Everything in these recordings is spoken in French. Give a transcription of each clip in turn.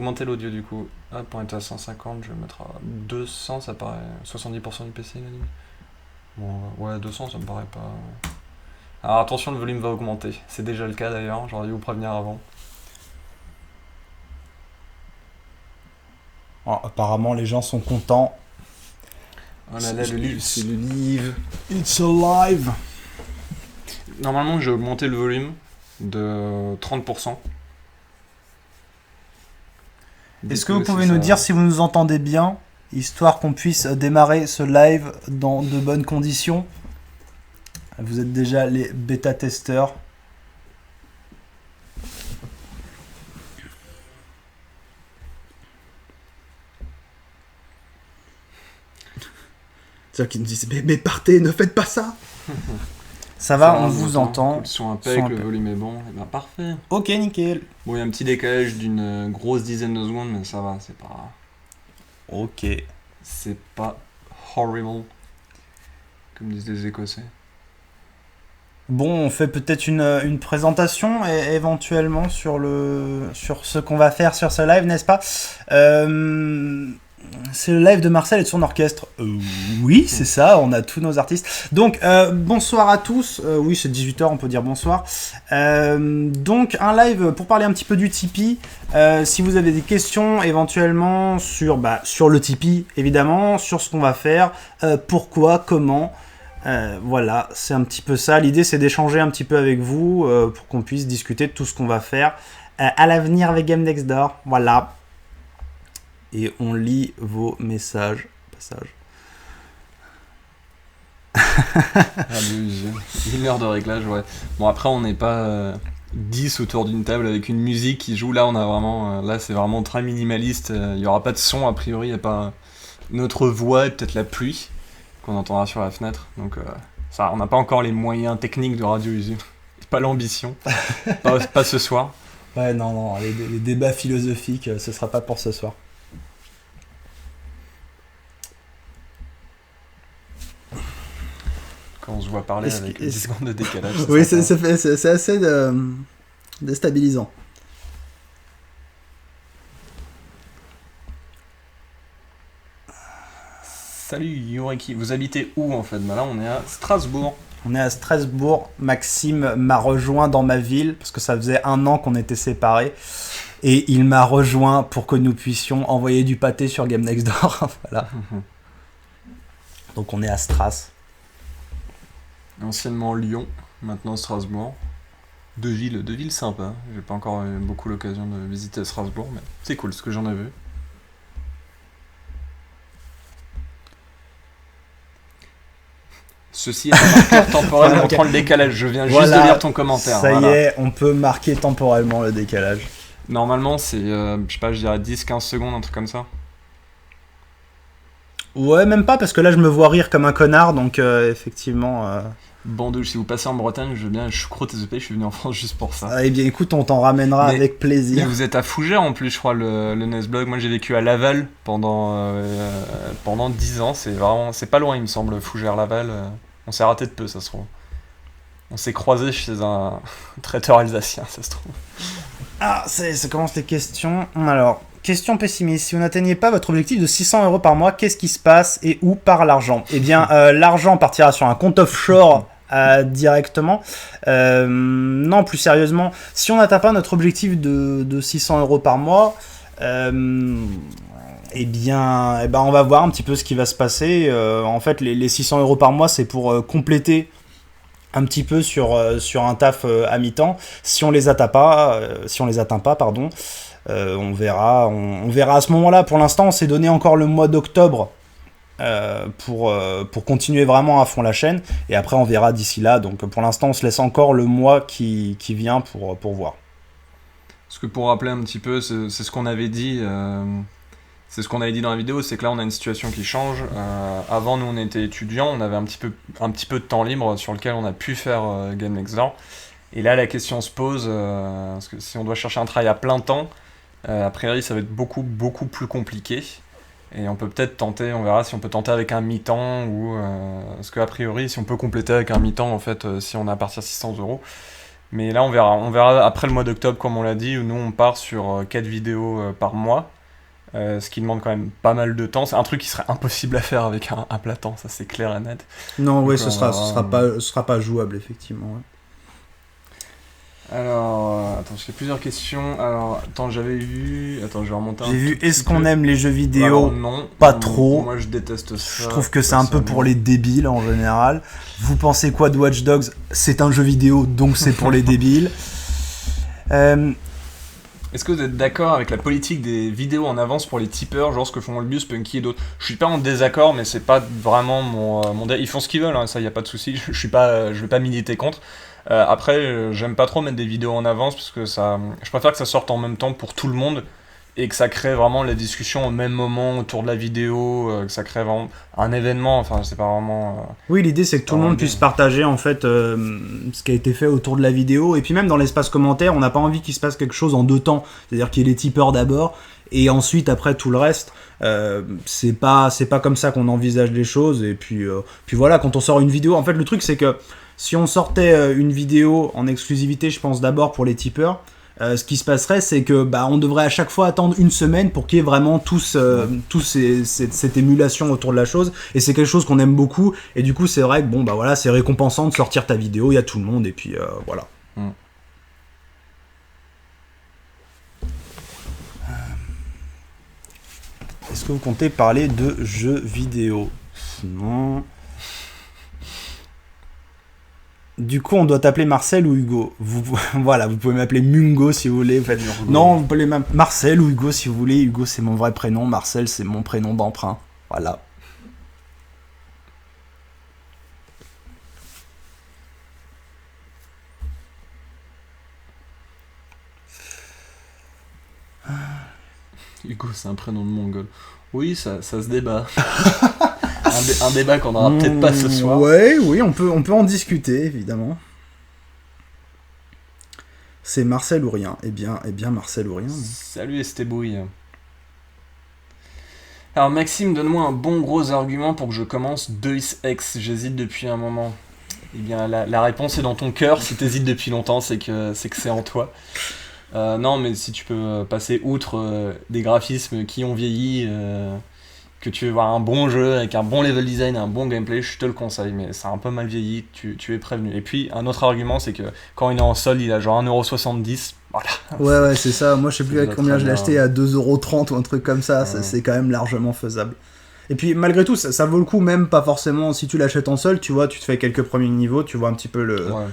Augmenter l'audio du coup. Ah, pour être à 150, je vais mettre à 200, ça paraît 70% du PC, il a dit. Bon, ouais, 200, ça me paraît pas. Alors attention, le volume va augmenter. C'est déjà le cas d'ailleurs, j'aurais dû vous prévenir avant. Apparemment, les gens sont contents. Oh là là, le livre. C'est le livre. It's alive. Normalement, j'ai augmenté le volume de 30%. Est-ce que vous pouvez nous dire si vous nous entendez bien, histoire qu'on puisse démarrer ce live dans de bonnes conditions? Vous êtes déjà les bêta-testeurs. C'est-à-dire qu'ils nous disent mais partez, ne faites pas ça. Ça va, on vous entend. Le son impec, le volume est bon, et ben parfait. Ok, nickel. Bon, il y a un petit décalage d'une grosse dizaine de secondes, mais ça va, c'est pas. Ok. C'est pas horrible, comme disent les Écossais. Bon, on fait peut-être une présentation éventuellement sur ce qu'on va faire sur ce live, n'est-ce pas? C'est le live de Marcel et de son orchestre. Oui, c'est ça, on a tous nos artistes. Donc, bonsoir à tous. Oui, c'est 18h, on peut dire bonsoir. Donc, un live pour parler un petit peu du Tipeee. Si vous avez des questions éventuellement sur le Tipeee, évidemment, sur ce qu'on va faire, pourquoi, comment. Voilà, c'est un petit peu ça. L'idée, c'est d'échanger un petit peu avec vous pour qu'on puisse discuter de tout ce qu'on va faire à l'avenir avec Game Next Door. Voilà. Et on lit vos messages. Une heure de réglage, ouais. Bon, après, on n'est pas 10 autour d'une table avec une musique qui joue. Là, on a vraiment, là, c'est vraiment très minimaliste. Il n'y aura pas de son, a priori. Il n'y a pas notre voix et peut-être la pluie qu'on entendra sur la fenêtre. Donc, ça, on n'a pas encore les moyens techniques de Radio Usu. Pas l'ambition. pas ce soir. Ouais, non, les débats philosophiques, ce sera pas pour ce soir. Quand on se voit parler avec 10 secondes de décalage. Oui, c'est assez déstabilisant. Salut Yoreki, vous habitez où en fait? Là on est à Strasbourg. On est à Strasbourg, Maxime m'a rejoint dans ma ville, parce que ça faisait 1 an qu'on était séparés, et il m'a rejoint pour que nous puissions envoyer du pâté sur Game Next Door. Voilà. Donc on est à Stras. Anciennement Lyon, maintenant Strasbourg. Deux villes sympas. J'ai pas encore eu beaucoup l'occasion de visiter Strasbourg, mais c'est cool ce que j'en ai vu. Ceci est un marqueur temporel montrant le décalage. Je viens juste de lire ton commentaire. Ça y est, on peut marquer temporellement le décalage. Normalement, c'est, je sais pas, je dirais 10-15 secondes, un truc comme ça. Ouais, même pas, parce que là, je me vois rire comme un connard, donc effectivement... Bandouche, si vous passez en Bretagne, je veux bien choucroute et je suis venu en France juste pour ça. Ah, eh bien, écoute, on t'en ramènera avec plaisir. Mais vous êtes à Fougères en plus, je crois, le Nesblog. Moi, j'ai vécu à Laval pendant 10 ans. C'est pas loin, il me semble, Fougères-Laval. On s'est raté de peu, ça se trouve. On s'est croisés chez un traiteur alsacien, ça se trouve. Ah, ça commence les questions. Alors, question pessimiste. Si vous n'atteignez pas votre objectif de 600 € par mois, qu'est-ce qui se passe et où part l'argent? Eh bien, l'argent partira sur un compte offshore directement. Non, plus sérieusement, si on n'atteint pas notre objectif de 600 € par mois, eh bien, on va voir un petit peu ce qui va se passer. En fait, les 600 € par mois, c'est pour compléter un petit peu sur un taf à mi-temps. Si on les atteint pas, on verra à ce moment-là. Pour l'instant, on s'est donné encore le mois d'octobre pour continuer vraiment à fond la chaîne, et après on verra d'ici là. Donc pour l'instant, on se laisse encore le mois qui vient pour voir. Parce que pour rappeler un petit peu, c'est ce qu'on avait dit. C'est ce qu'on avait dit dans la vidéo, c'est que là on a une situation qui change. Avant, nous on était étudiants, on avait un petit peu de temps libre sur lequel on a pu faire Game Next Door. Et là la question se pose, parce que si on doit chercher un travail à plein temps, a priori ça va être beaucoup plus compliqué. Et on peut peut-être tenter, on verra si on peut tenter avec un mi-temps, ou parce qu'a priori si on peut compléter avec un mi-temps, en fait, si on a à partir de 600 €, Mais là, on verra après le mois d'octobre, comme on l'a dit, où nous, on part sur 4 vidéos par mois, ce qui demande quand même pas mal de temps. C'est un truc qui serait impossible à faire avec un plat temps, ça c'est clair et net. Non, ouais, Donc, ce sera pas jouable, effectivement. Ouais. Alors, attends, j'ai plusieurs questions. Alors, attends, j'avais vu. Attends, je vais remonter un J'ai vu, tout est-ce petit qu'on peu. aime les jeux vidéo? Alors, non. Pas Non, trop. Moi, je déteste ça. Je trouve que c'est un peu pour les débiles en général. Vous pensez quoi de Watch Dogs? C'est un jeu vidéo, donc c'est pour les débiles. Est-ce que vous êtes d'accord avec la politique des vidéos en avance pour les tipeurs, genre ce que font Olbius, Punky et d'autres? Je suis pas en désaccord, mais c'est pas vraiment mon ils font ce qu'ils veulent, hein, ça y a pas de souci. Je vais pas militer contre. Après, j'aime pas trop mettre des vidéos en avance parce que je préfère que ça sorte en même temps pour tout le monde et que ça crée vraiment la discussion au même moment autour de la vidéo, que ça crée vraiment un événement. Enfin, c'est pas vraiment. Oui, l'idée c'est que tout le monde puisse partager en fait ce qui a été fait autour de la vidéo, et puis même dans l'espace commentaire, on n'a pas envie qu'il se passe quelque chose en 2 temps, c'est-à-dire qu'il y ait les tipeurs d'abord et ensuite après tout le reste. C'est pas comme ça qu'on envisage les choses, et puis voilà, quand on sort une vidéo, en fait le truc c'est que si on sortait une vidéo en exclusivité, je pense d'abord pour les tipeurs, ce qui se passerait, c'est que on devrait à chaque fois attendre une semaine pour qu'il y ait vraiment cette émulation autour de la chose, et c'est quelque chose qu'on aime beaucoup, et du coup c'est vrai que voilà, c'est récompensant de sortir ta vidéo, il y a tout le monde, et puis voilà. Est-ce que vous comptez parler de jeux vidéo? Sinon... Du coup, on doit t'appeler Marcel ou Hugo. Voilà, vous pouvez m'appeler Mungo si vous voulez. Non, vous pouvez m'appeler Marcel ou Hugo si vous voulez. Hugo, c'est mon vrai prénom. Marcel, c'est mon prénom d'emprunt. Voilà. Hugo, c'est un prénom de mongol. Oui, ça se débat. un débat qu'on n'aura peut-être pas ce soir. Ouais, oui, on peut en discuter, évidemment. C'est Marcel ou rien. Eh bien, Marcel ou rien. Mais... Salut Estebouille. Alors Maxime, donne-moi un bon gros argument pour que je commence Deus Ex. J'hésite depuis un moment. Eh bien, la réponse est dans ton cœur. Si t'hésites depuis longtemps, c'est que c'est en toi. Non, mais si tu peux passer outre des graphismes qui ont vieilli, que tu veux voir un bon jeu avec un bon level design et un bon gameplay, je te le conseille, mais ça a un peu mal vieilli, tu es prévenu. Et puis, un autre argument, c'est que quand il est en solde, il a genre 1,70€. Voilà. Ouais, c'est ça. Moi, je sais plus avec combien je l'ai acheté, à 2,30€ ou un truc comme ça. Ouais. C'est quand même largement faisable. Et puis, malgré tout, ça vaut le coup, même pas forcément. Si tu l'achètes en solde, tu vois, tu te fais quelques premiers niveaux, tu vois un petit peu le... Ouais.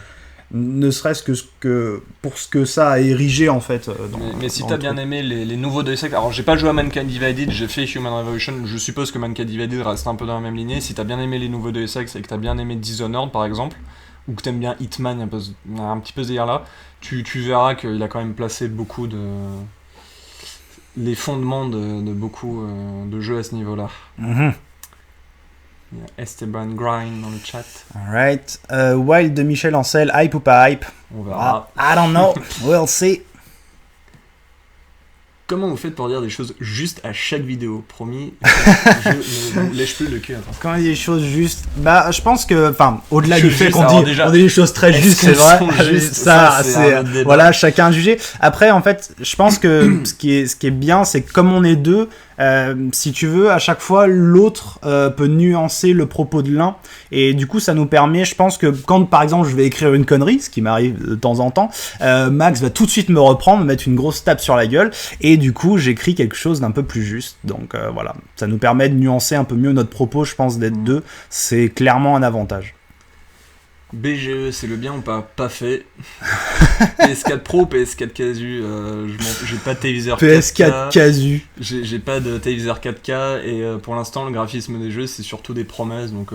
Ne serait-ce que pour ce que ça a érigé en fait. Mais si t'as bien aimé les nouveaux Deus Ex, alors j'ai pas joué à Mankind Divided, j'ai fait Human Revolution, je suppose que Mankind Divided reste un peu dans la même lignée. Si t'as bien aimé les nouveaux Deus Ex et que t'as bien aimé Dishonored par exemple, ou que t'aimes bien Hitman, un petit peu ce délire là, tu verras qu'il a quand même placé beaucoup les fondements de beaucoup de jeux à ce niveau là. Mm-hmm. Il y a Esteban Grind dans le chat. Alright. Wild de Michel Ancel, hype ou pas hype? On verra. I don't know. We'll see. Comment vous faites pour dire des choses justes à chaque vidéo? Promis, je ne lèche plus le cul. Quand il y a des choses justes, je pense que, au-delà du fait qu'on dit des choses très justes, c'est vrai. Juste, ça c'est voilà, chacun a jugé. Après, en fait, je pense que ce qui est bien, c'est que comme on est deux, si tu veux, à chaque fois, l'autre peut nuancer le propos de l'un, et du coup, ça nous permet, je pense que quand, par exemple, je vais écrire une connerie, ce qui m'arrive de temps en temps, Max va tout de suite me reprendre, me mettre une grosse tape sur la gueule, et du coup, j'écris quelque chose d'un peu plus juste. Donc voilà, ça nous permet de nuancer un peu mieux notre propos, je pense, d'être deux, c'est clairement un avantage. BGE, c'est le bien ou pas fait. PS4 Pro, PS4 Casu, j'ai pas de téléviseur 4K. PS4 Casu. J'ai pas de téléviseur 4K, et pour l'instant, le graphisme des jeux, c'est surtout des promesses, donc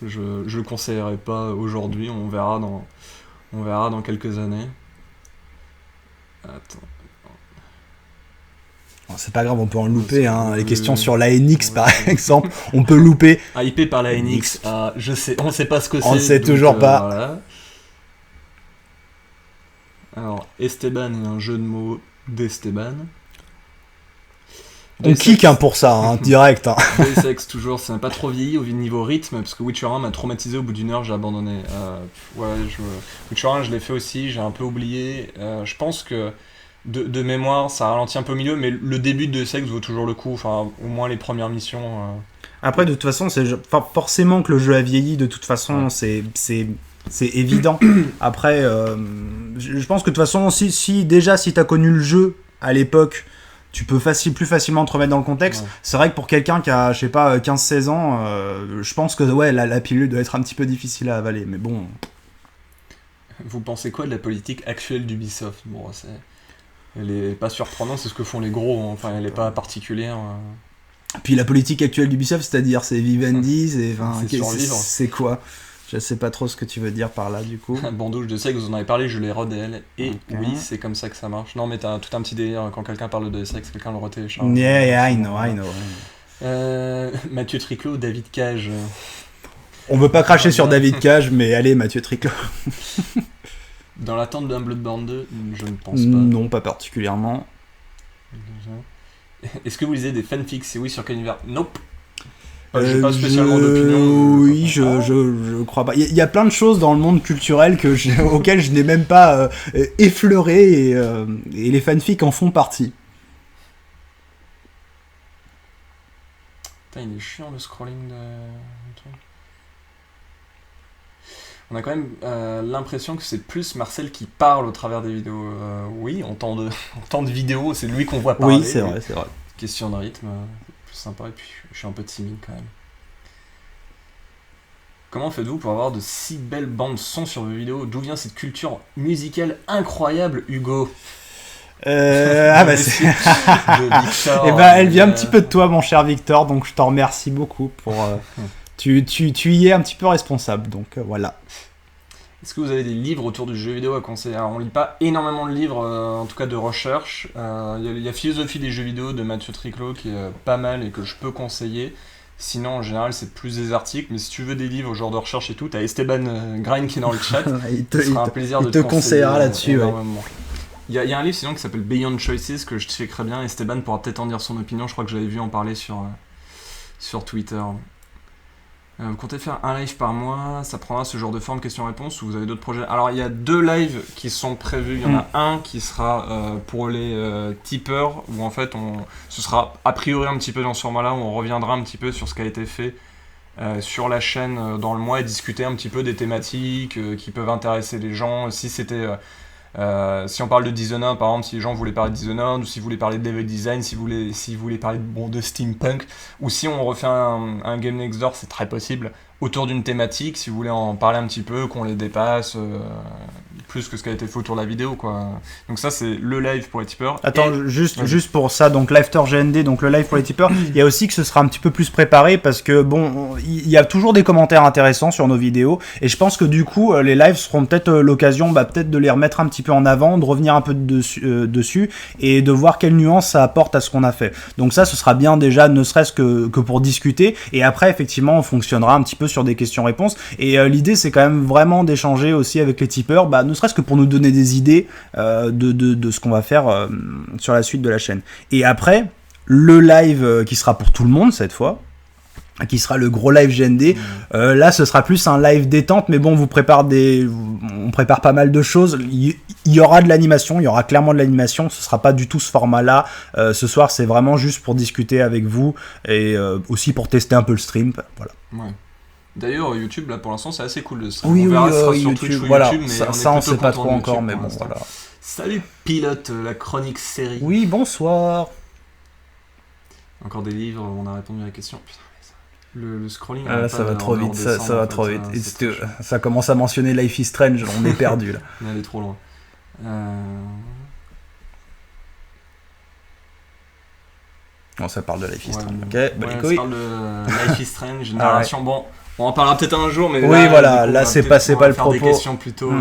je le conseillerais pas aujourd'hui, on verra dans quelques années. Attends. C'est pas grave, on peut en louper, hein. Les questions sur la NX par exemple, on peut louper. Hypé par la NX, on sait pas ce que c'est. On sait toujours pas. Voilà. Alors, Esteban est un jeu de mots d'Esteban. On kick pour ça, hein, direct. Hein. Deus Ex, toujours, ça n'a pas trop vieilli au niveau rythme, parce que Witcher 1 m'a traumatisé au bout d'une heure, j'ai abandonné. Witcher 1, je l'ai fait aussi, j'ai un peu oublié. Je pense que de mémoire, ça ralentit un peu au milieu, mais le début de Deus Ex vaut toujours le coup, enfin, au moins les premières missions. Après, de toute façon, c'est forcément que le jeu a vieilli, de toute façon, c'est évident. Après, je pense que de toute façon, si t'as connu le jeu à l'époque, tu peux plus facilement te remettre dans le contexte. Ouais. C'est vrai que pour quelqu'un qui a, je sais pas, 15-16 ans, je pense que ouais, la pilule doit être un petit peu difficile à avaler, mais bon. Vous pensez quoi de la politique actuelle d'Ubisoft ? Bon, elle est pas surprenante, c'est ce que font les gros, hein. Enfin, elle est pas particulière. Puis la politique actuelle d'Ubisoft, c'est-à-dire, c'est Vivendi, c'est quoi ? Je sais pas trop ce que tu veux dire par là, du coup. Bandouche, je sais que vous en avez parlé, je l'ai redél, et okay. Oui, c'est comme ça que ça marche. Non, mais t'as tout un petit délire, quand quelqu'un parle de Deus Ex, quelqu'un le retélécharge. Yeah, I know. Mathieu Triclot, David Cage. On veut pas cracher sur David Cage, mais allez, Mathieu Triclot. Dans l'attente d'un Bloodborne 2, je ne pense pas. Non, pas particulièrement. Est-ce que vous lisez des fanfics ? Si oui, sur quel univers ? Nope. J'ai pas spécialement d'opinion. Oui, je crois pas. Il y a plein de choses dans le monde culturel auxquelles je n'ai même pas effleuré, et les fanfics en font partie. Putain, il est chiant le scrolling de... On a quand même l'impression que c'est plus Marcel qui parle au travers des vidéos. Oui, en temps de vidéo, c'est lui qu'on voit parler. Oui, c'est vrai. Question de rythme, plus sympa, et puis je suis un peu timide quand même. Comment faites-vous pour avoir de si belles bandes son sur vos vidéos ? D'où vient cette culture musicale incroyable, Hugo ? Bah c'est... Victor, elle vient un petit peu de toi, mon cher Victor, donc je t'en remercie beaucoup pour... tu y es un petit peu responsable, donc voilà. Est-ce que vous avez des livres autour du jeu vidéo à conseiller ? Alors, on lit pas énormément de livres, en tout cas de recherche. Il y a Philosophie des jeux vidéo de Mathieu Triclot qui est pas mal et que je peux conseiller. Sinon, en général, c'est plus des articles. Mais si tu veux des livres, genre de recherche et tout, t'as Esteban Grind qui est dans le chat. Ce sera un plaisir de te conseillera là-dessus. Ouais. Il y a un livre sinon qui s'appelle Beyond Choices que je checkerai bien. Esteban pourra peut-être en dire son opinion. Je crois que je l'avais vu en parler sur Twitter. Vous comptez faire un live par mois, ça prendra ce genre de forme question-réponse ou vous avez d'autres projets ? Alors il y a 2 lives qui sont prévus, il y en a un qui sera pour les tipeurs où en fait ce sera a priori un petit peu dans ce format-là où on reviendra un petit peu sur ce qui a été fait sur la chaîne dans le mois et discuter un petit peu des thématiques qui peuvent intéresser les gens. Si c'était... si on parle de Dishonored par exemple, si les gens voulaient parler de Dishonored ou si vous voulez parler de level design, si vous voulez parler de steampunk, ou si on refait un Game Next Door, c'est très possible, autour d'une thématique, si vous voulez en parler un petit peu, qu'on les dépasse plus que ce qui a été fait autour de la vidéo, quoi. Donc ça c'est le live pour les tipeurs. Attends, juste pour ça, donc live tour GND, donc le live pour les tipeurs, il y a aussi que ce sera un petit peu plus préparé parce que bon, il y a toujours des commentaires intéressants sur nos vidéos et je pense que du coup les lives seront peut-être l'occasion peut-être de les remettre un petit peu en avant, de revenir un peu dessus et de voir quelle nuance ça apporte à ce qu'on a fait. Donc ça, ce sera bien déjà, ne serait-ce que pour discuter et après effectivement on fonctionnera un petit peu sur des questions-réponses et l'idée c'est quand même vraiment d'échanger aussi avec les tipeurs, ne serait-ce que pour nous donner des idées de ce qu'on va faire sur la suite de la chaîne. Et après, le live qui sera pour tout le monde cette fois, qui sera le gros live GND, là ce sera plus un live détente, mais bon, on prépare pas mal de choses, il y aura de l'animation, il y aura clairement de l'animation, ce sera pas du tout ce format-là, ce soir c'est vraiment juste pour discuter avec vous, et aussi pour tester un peu le stream, voilà. Ouais. D'ailleurs, YouTube, là, pour l'instant, c'est assez cool de ça. Oui, on verra sur YouTube, Twitch ou voilà, YouTube, mais ça on sait pas trop YouTube encore, mais bon, voilà. Salut Pilote, la chronique série. Oui, bonsoir. Encore des livres, on a répondu à la question. Putain, le scrolling... ça va trop vite, ça va trop vite. Ça commence à mentionner Life is Strange, on est perdu, là. On est allé trop loin. Bon, ça parle de Life is Strange. Ok, ça parle de Life is Strange, génération. Ah ouais. Bon, on en parlera peut-être un jour, mais oui, là, c'est pas le propos. Des questions plutôt.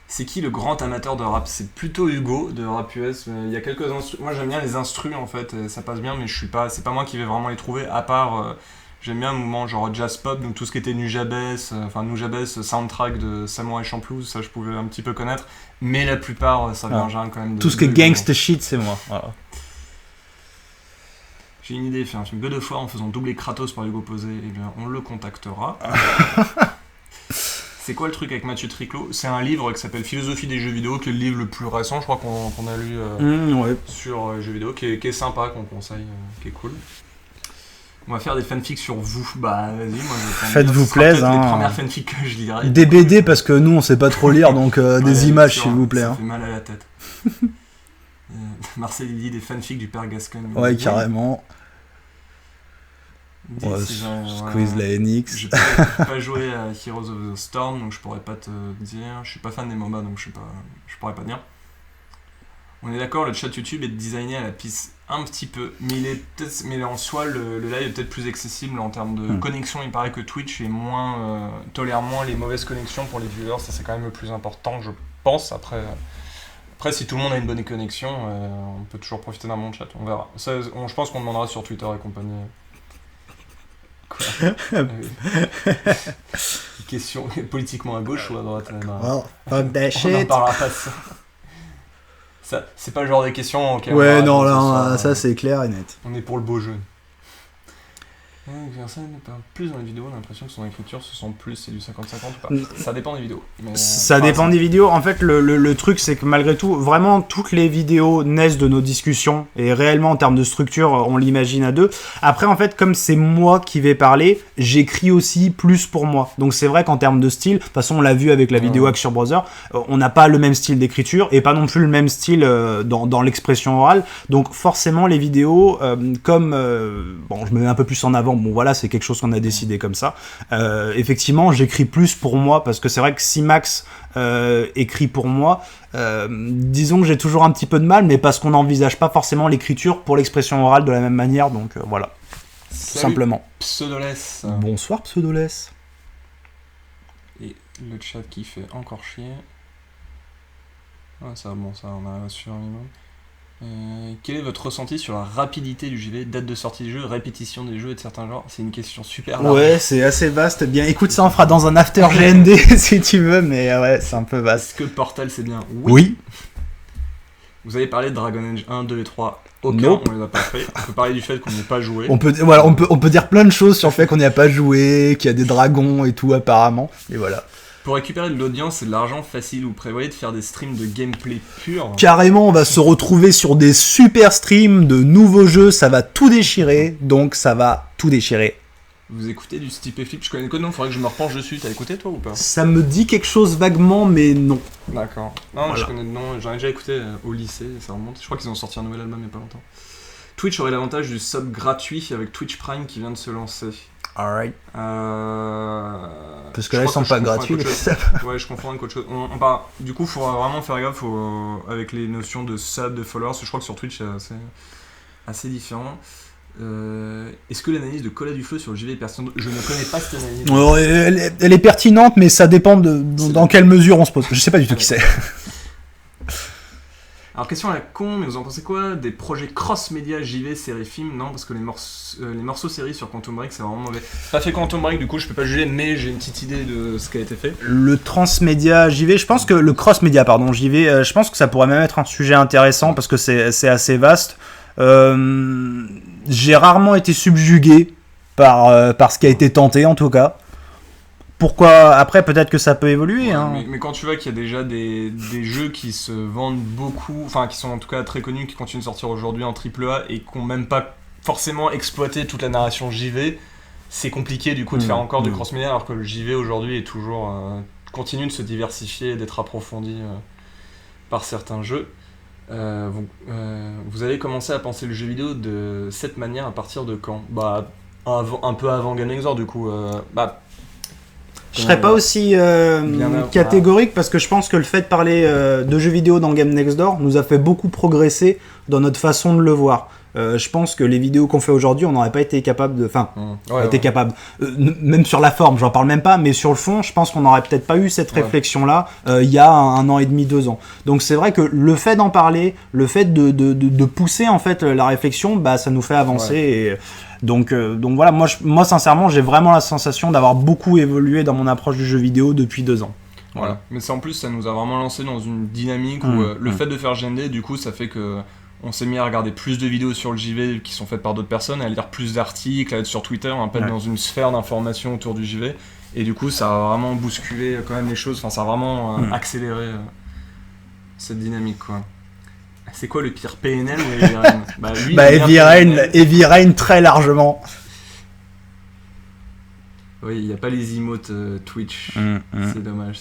C'est qui le grand amateur de rap ? C'est plutôt Hugo de Rap US. Il y a quelques instrus. Moi, j'aime bien les instrus en fait, ça passe bien, mais c'est pas moi qui vais vraiment les trouver. À part, j'aime bien un mouvement genre jazz pop, donc tout ce qui était Nujabes, soundtrack de Samurai Champloo, ça je pouvais un petit peu connaître. Mais la plupart, ça vient quand même de. Tout ce qui est gangsta shit, c'est moi. Voilà. J'ai une idée, faire un film God of War en faisant doubler Kratos par Hugo Posé, et bien on le contactera. C'est quoi le truc avec Mathieu Triclot? C'est un livre qui s'appelle Philosophie des jeux vidéo, qui est le livre le plus récent, je crois qu'on a lu sur jeux vidéo, qui est sympa, qu'on conseille, qui est cool. On va faire des fanfics sur vous. Bah vas-y, moi je faites-vous plaisir. Les premières fanfics que je lirai. Des BD parce que nous on sait pas trop lire, donc des images s'il vous plaît. Ça fait mal à la tête. Marcel il dit des fanfics du père Gascogne. Ouais, carrément. Squeeze la NX. J'ai pas joué à Heroes of the Storm, donc je pourrais pas te dire. Je suis pas fan des MOBA, donc je pourrais pas dire. On est d'accord, le chat YouTube est designé à la piste un petit peu, mais en soi le live est peut-être plus accessible en termes de connexion. Il paraît que Twitch est tolère moins les mauvaises connexions pour les viewers, ça c'est quand même le plus important, je pense. Après si tout le monde a une bonne connexion, on peut toujours profiter d'un bon chat, on verra. Je pense qu'on demandera sur Twitter et compagnie. Quoi Question politiquement à gauche ou à droite? Fuck that shit. On en parlera pas ça, c'est pas le genre de questions auxquelles ouais, non, là, ça c'est clair et net. On est pour le beau jeu. Personne ne parle plus dans les vidéos, on a l'impression que son écriture se sent plus, c'est du 50-50 ou pas. Ça dépend des vidéos. Ça dépend des vidéos. En fait, le truc, c'est que malgré tout, vraiment, toutes les vidéos naissent de nos discussions. Et réellement, en termes de structure, on l'imagine à deux. Après, en fait, comme c'est moi qui vais parler, j'écris aussi plus pour moi. Donc, c'est vrai qu'en termes de style, de toute façon, on l'a vu avec la vidéo Hack sur Browser, on n'a pas le même style d'écriture et pas non plus le même style dans l'expression orale. Donc, forcément, les vidéos, bon, je me mets un peu plus en avant. Bon voilà, c'est quelque chose qu'on a décidé comme ça. Effectivement, j'écris plus pour moi parce que c'est vrai que si Max écrit pour moi, disons que j'ai toujours un petit peu de mal, mais parce qu'on n'envisage pas forcément l'écriture pour l'expression orale de la même manière, donc voilà. Salut, tout simplement. Pseudoless. Bonsoir Pseudoless. Et le chat qui fait encore chier. Ça on a sur un minimum. Quel est votre ressenti sur la rapidité du JV, date de sortie du jeu, répétition des jeux et de certains genres? C'est une question super large. Ouais, c'est assez vaste. Bien, écoute, ça on fera dans un after GND si tu veux, mais ouais, c'est un peu vaste. Est-ce que Portal c'est bien? Oui. Vous avez parlé de Dragon Age 1, 2 et 3. Aucun, nope. On les a pas fait. On peut parler du fait qu'on n'y ait pas joué. On peut dire plein de choses sur le fait qu'on n'y a pas joué, qu'il y a des dragons et tout apparemment. Et voilà. Pour récupérer de l'audience et de l'argent facile, vous prévoyez de faire des streams de gameplay pur? Carrément, on va se retrouver sur des super streams de nouveaux jeux, ça va tout déchirer, donc ça va tout déchirer. Vous écoutez du Steep et Flip? Je connais que non, faudrait que je me repenche dessus. T'as écouté toi ou pas? Ça me dit quelque chose vaguement, mais non. D'accord. Non, voilà. Je connais de nom, j'en ai déjà écouté au lycée, ça remonte. Je crois qu'ils ont sorti un nouvel album il y a pas longtemps. Twitch aurait l'avantage du sub gratuit avec Twitch Prime qui vient de se lancer. Alright. Parce que là, ils sont pas gratuits. Ouais, je confonds avec autre chose. Du coup, il faut vraiment faire gaffe avec les notions de sub, de followers. Je crois que sur Twitch, c'est assez différent. Est-ce que l'analyse de Cola du Feu sur le JV est pertinente? Je ne connais pas cette analyse. Elle est pertinente, mais ça dépend dans quelle mesure on se pose. Je sais pas du tout qui c'est. Alors, question à la con, mais vous en pensez quoi des projets cross-média JV, série, film? Non, parce que les morceaux séries sur Quantum Break, c'est vraiment mauvais. Pas fait Quantum Break, du coup, je peux pas juger, mais j'ai une petite idée de ce qui a été fait. Le transmédia JV, je pense que le cross-média, pardon, JV, je pense que ça pourrait même être un sujet intéressant parce que c'est assez vaste. J'ai rarement été subjugué par ce qui a été tenté, en tout cas. Pourquoi? Après, peut-être que ça peut évoluer. Ouais, hein. Mais quand tu vois qu'il y a déjà des jeux qui se vendent beaucoup, enfin qui sont en tout cas très connus, qui continuent de sortir aujourd'hui en AAA et qui n'ont même pas forcément exploité toute la narration JV, c'est compliqué du coup de faire encore du cross-média, alors que le JV aujourd'hui est toujours continue de se diversifier et d'être approfondi par certains jeux. Vous avez commencé à penser le jeu vidéo de cette manière à partir de quand? Bah un peu avant Game Exor du coup. Je serais pas aussi catégorique parce que je pense que le fait de parler de jeux vidéo dans Game Next Door nous a fait beaucoup progresser dans notre façon de le voir. Je pense que les vidéos qu'on fait aujourd'hui, on n'aurait pas été capable de... Enfin, capable. Même sur la forme, j'en parle même pas, mais sur le fond, je pense qu'on n'aurait peut-être pas eu cette réflexion-là il y a un an et demi, 2 ans. Donc c'est vrai que le fait d'en parler, le fait de pousser en fait la réflexion, bah, ça nous fait avancer. Ouais. Et donc voilà, moi sincèrement, j'ai vraiment la sensation d'avoir beaucoup évolué dans mon approche du jeu vidéo depuis 2 ans. Voilà. Mais en plus, ça nous a vraiment lancé dans une dynamique où le fait de faire GND, du coup, ça fait que On s'est mis à regarder plus de vidéos sur le JV qui sont faites par d'autres personnes, à lire plus d'articles, à être sur Twitter, un peu dans une sphère d'information autour du JV. Et du coup, ça a vraiment bousculé quand même les choses, enfin ça a vraiment accéléré cette dynamique, quoi. C'est quoi le pire, PNL ou Heavy Rain? Heavy Rain très largement. Oui, il n'y a pas les emotes Twitch. C'est dommage.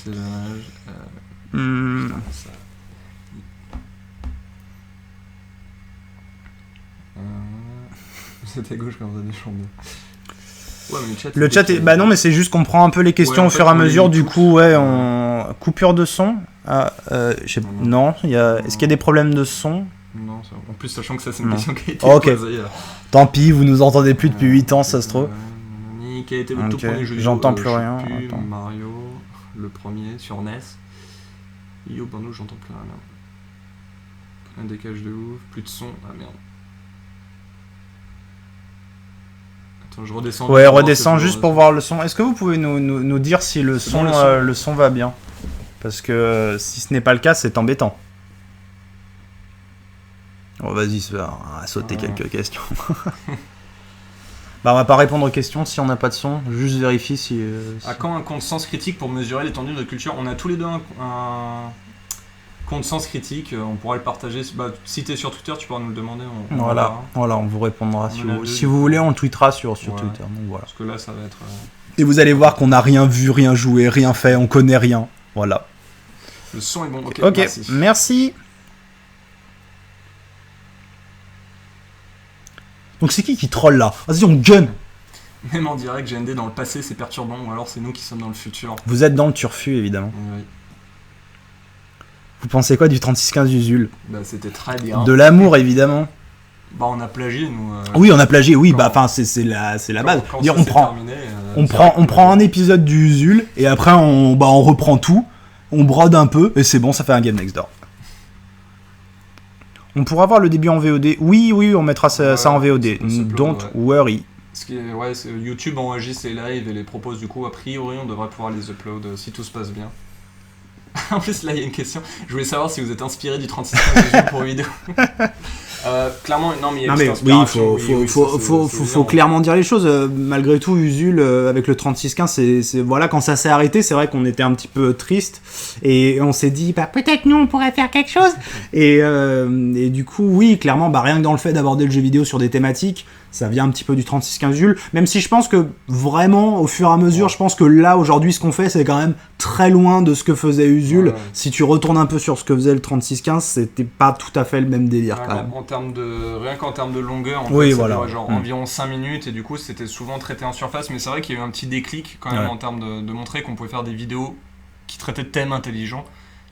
Putain, ça... C'était gauche quand vous avez chambé. Ouais, mais le chat est... Bah non, mais c'est juste qu'on prend un peu les questions au fur et à mesure. Du coup, coupure de son. Non, est-ce qu'il y a des problèmes de son? Non, en plus, sachant que ça, c'est une question qui a été posée. Tant pis, vous nous entendez plus depuis 8 ans, ça se trouve. Quel était le tout premier jeu? J'entends plus rien. Mario, le premier sur NES. Yo, Bando, j'entends plus rien. Un décalage de ouf, plus de son. Ah merde. Attends, je redescends. Ouais, redescends juste pour voir le son. Est-ce que vous pouvez nous dire si le son va bien? Parce que si ce n'est pas le cas, c'est embêtant. Oh, vas-y, on va sauter quelques questions. Bah, on va pas répondre aux questions si on n'a pas de son. Juste vérifie si... À quand un compte Sens Critique pour mesurer l'étendue de notre culture? On a tous les deux un compte Sens Critique. On pourra le partager. Bah, si t'es sur Twitter, tu pourras nous le demander. Voilà, on vous répondra. Si vous voulez, on le tweetera sur Twitter. Donc, voilà. Parce que là, ça va être... Et vous allez voir qu'on n'a rien vu, rien joué, rien fait. On connaît rien. Voilà. Le son est bon. Ok, merci. Donc c'est qui troll là? Vas-y, on gun. Même en direct, GND dans le passé, c'est perturbant, ou alors c'est nous qui sommes dans le futur. Vous êtes dans le turfu, évidemment. Oui. Vous pensez quoi du 3615 Usul? Bah, c'était très bien. De l'amour, évidemment. Bah, on a plagié, nous. Oui, on a plagié, oui, c'est la base. On prend un épisode du Usul, et après on reprend tout, on brode un peu, et c'est bon, ça fait un Game Next Door. On pourra voir le début en VOD. Oui, on mettra ça en VOD. Don't worry. Ce qui est, YouTube enregistre les lives et les propose du coup. A priori, on devrait pouvoir les upload si tout se passe bien. En plus, là, il y a une question. Je voulais savoir si vous êtes inspiré du 3615 pour vidéo. Clairement, non, mais il y a une inspiration. Oui, faut clairement dire les choses. Malgré tout, Usul, avec le 3615, voilà, quand ça s'est arrêté, c'est vrai qu'on était un petit peu triste. Et on s'est dit, bah, peut-être nous, on pourrait faire quelque chose. Et du coup, oui, clairement, rien que dans le fait d'aborder le jeu vidéo sur des thématiques, ça vient un petit peu du 3615 Usul. Même si je pense que vraiment, au fur et à mesure, je pense que là, aujourd'hui, ce qu'on fait, c'est quand même très loin de ce que faisait Usul. Si tu retournes un peu sur ce que faisait le 3615, c'était pas tout à fait le même délire quand même. Rien qu'en termes de longueur, ça durait genre environ 5 minutes et du coup c'était souvent traité en surface, mais c'est vrai qu'il y a eu un petit déclic quand même en termes de montrer qu'on pouvait faire des vidéos qui traitaient de thèmes intelligents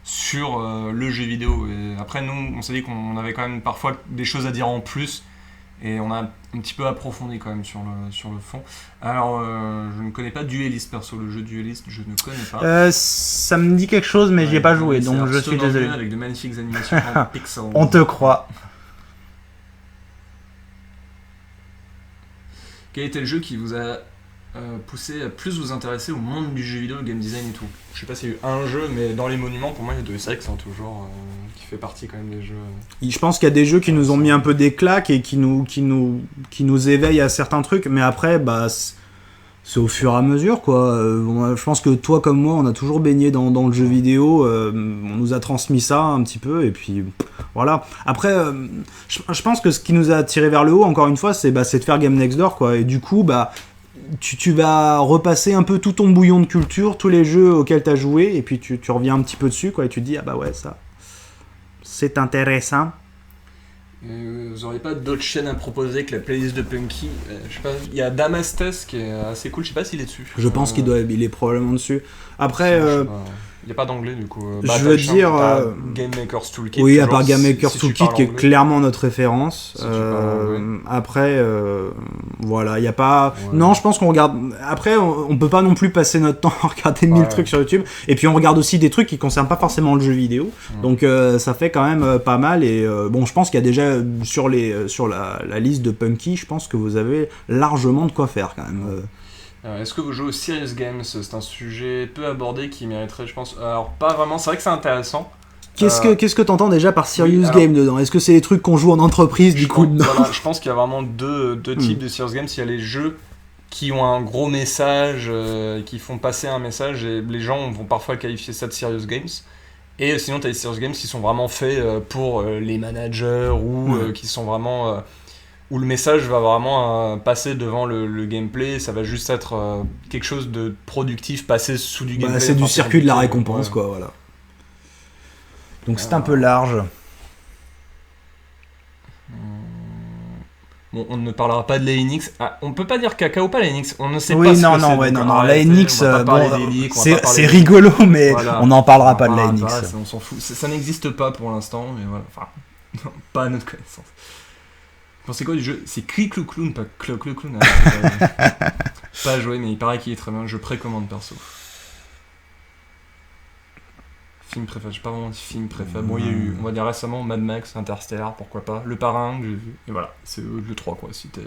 sur le jeu vidéo. Et après nous on s'est dit qu'on avait quand même parfois des choses à dire en plus et on a un petit peu approfondi quand même sur le fond. Alors je ne connais pas Duelist perso, le jeu Duelist je ne connais pas. Ça me dit quelque chose mais j'y ai pas joué donc je suis désolé. Avec de magnifiques animations en pixels. On te croit. Quel était le jeu qui vous a poussé à plus vous intéresser au monde du jeu vidéo, le game design et tout? Je sais pas s'il y a eu un jeu, mais dans les monuments, pour moi, il y a Deus Ex toujours, qui fait partie quand même des jeux. Je pense qu'il y a des jeux qui nous ont mis un peu des claques et qui nous éveillent à certains trucs, mais après, c'est au fur et à mesure, quoi. Je pense que toi comme moi, on a toujours baigné dans le jeu vidéo, on nous a transmis ça un petit peu, et puis voilà. Après, je pense que ce qui nous a tiré vers le haut, encore une fois, c'est de faire Game Next Door, quoi. Et du coup, tu vas repasser un peu tout ton bouillon de culture, tous les jeux auxquels tu as joué, et puis tu reviens un petit peu dessus, quoi, et tu te dis, ah bah ouais, ça, c'est intéressant. Vous auriez pas d'autres chaînes à proposer que la playlist de Punky? Je sais pas, il y a Damastes qui est assez cool, je sais pas s'il est dessus. Je pense qu'il est probablement dessus. Après, il n'y a pas d'anglais du coup. Je veux dire. Game Maker's Toolkit. Oui, à part Game Maker's Toolkit qui est clairement notre référence. Si après, voilà, il n'y a pas. Ouais. Non, je pense qu'on regarde. Après, on peut pas non plus passer notre temps à regarder 1000 trucs sur YouTube. Et puis on regarde aussi des trucs qui concernent pas forcément le jeu vidéo. Donc ça fait quand même pas mal. Et bon, je pense qu'il y a déjà sur la liste de Punky, je pense que vous avez largement de quoi faire quand même. Est-ce que vous jouez au Serious Games? C'est un sujet peu abordé qui mériterait, je pense. Alors, pas vraiment, c'est vrai que c'est intéressant. Qu'est-ce que t'entends déjà par serious alors, game dedans? Est-ce que c'est des trucs qu'on joue en entreprise du coup dedans? Voilà, je pense qu'il y a vraiment deux types de serious games. Il y a les jeux qui ont un gros message, qui font passer un message, et les gens vont parfois qualifier ça de serious games. Et sinon, tu as les serious games qui sont vraiment faits pour les managers ou qui sont vraiment... où le message va vraiment passer devant le gameplay, ça va juste être quelque chose de productif, passer sous du gameplay. C'est du circuit de la récompense, quoi, voilà. Donc c'est un peu large. Bon, on ne parlera pas de la NX. Ah, on peut pas dire caca ou pas la NX. On ne sait oui, pas ce non, que non, c'est. ouais, Donc, non, la NX, c'est rigolo, mais voilà, on n'en parlera pas de la NX. On s'en fout. Ça n'existe pas pour l'instant, mais voilà. Enfin, non, pas à notre connaissance. Vous pensez quoi du jeu? C'est Clicloucloun, pas Clocloucloun. Pas joué, mais il paraît qu'il est très bien. Je précommande perso. Film préféré, j'ai pas vraiment de film préféré. Bon, il y a eu, on va dire récemment, Mad Max, Interstellar, pourquoi pas. Le Parrain, que j'ai vu. Et voilà, c'est le 3, quoi. C'était.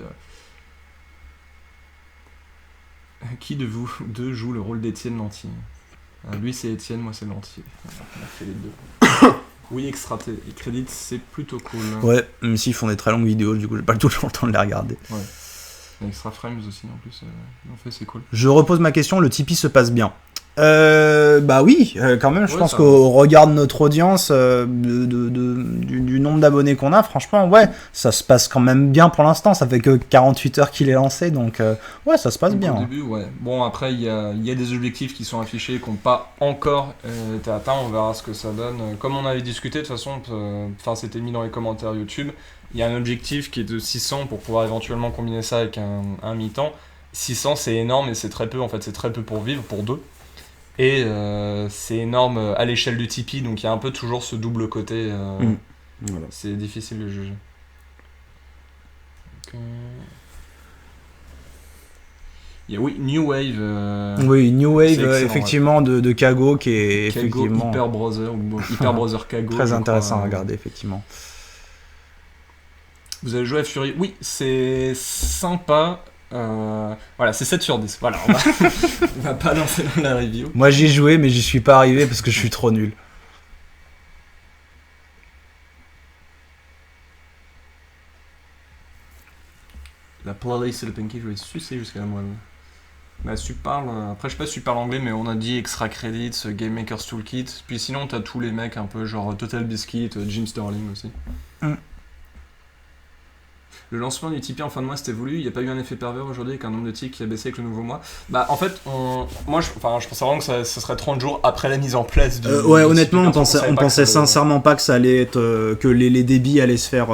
Qui de vous deux joue le rôle d'Étienne Lantier? Lui, c'est Étienne, moi, c'est Lantier. Voilà, on a fait les deux. Oui, extra et crédit, c'est plutôt cool. Ouais, même s'ils font des très longues vidéos, du coup, j'ai pas tout le temps de les regarder. Ouais. Extra frames aussi, en plus. En fait, c'est cool. Je repose ma question, le Tipeee se passe bien? Bah oui, quand même, je pense ça qu'au regard de notre audience, du nombre d'abonnés qu'on a, franchement, ouais, ça se passe quand même bien pour l'instant. Ça fait que 48 heures qu'il est lancé, donc ouais, ça se passe bien. Au début, ouais. Bon, après, il y a des objectifs qui sont affichés, qui n'ont pas encore été atteints. On verra ce que ça donne. Comme on avait discuté, de toute façon, c'était mis dans les commentaires YouTube. Il y a un objectif qui est de 600 pour pouvoir éventuellement combiner ça avec un mi-temps. 600, c'est énorme et c'est très peu. En fait, c'est très peu pour vivre, pour deux. Et c'est énorme à l'échelle du Tipeee, donc il y a un peu toujours ce double côté. Voilà. C'est difficile de juger. Donc, il y a New Wave. Oui, New Wave, effectivement, ouais. de Kago, qui est Kago, effectivement... Hyper Brother Kago. Très intéressant à regarder, effectivement. Vous avez joué à Fury? Oui, c'est sympa. Voilà, c'est 7 sur 10. Voilà, on va pas lancer dans la review. Moi j'y ai joué, mais j'y suis pas arrivé parce que je suis trop nul. La playlist de Pinky, je vais sucer jusqu'à la moelle. Bah, tu parles. Après, je sais pas si tu parles anglais, mais on a dit Extra Credits, Game Maker's Toolkit. Puis sinon, t'as tous les mecs un peu genre Total Biscuit, Jim Sterling aussi. Le lancement du Tipeee en fin de mois c'était voulu, il n'y a pas eu un effet pervers aujourd'hui avec un nombre de tickets qui a baissé avec le nouveau mois. Bah en fait, je pensais vraiment que ça serait 30 jours après la mise en place du ouais, honnêtement, on pensait sincèrement pas que ça allait être que les débits allaient se faire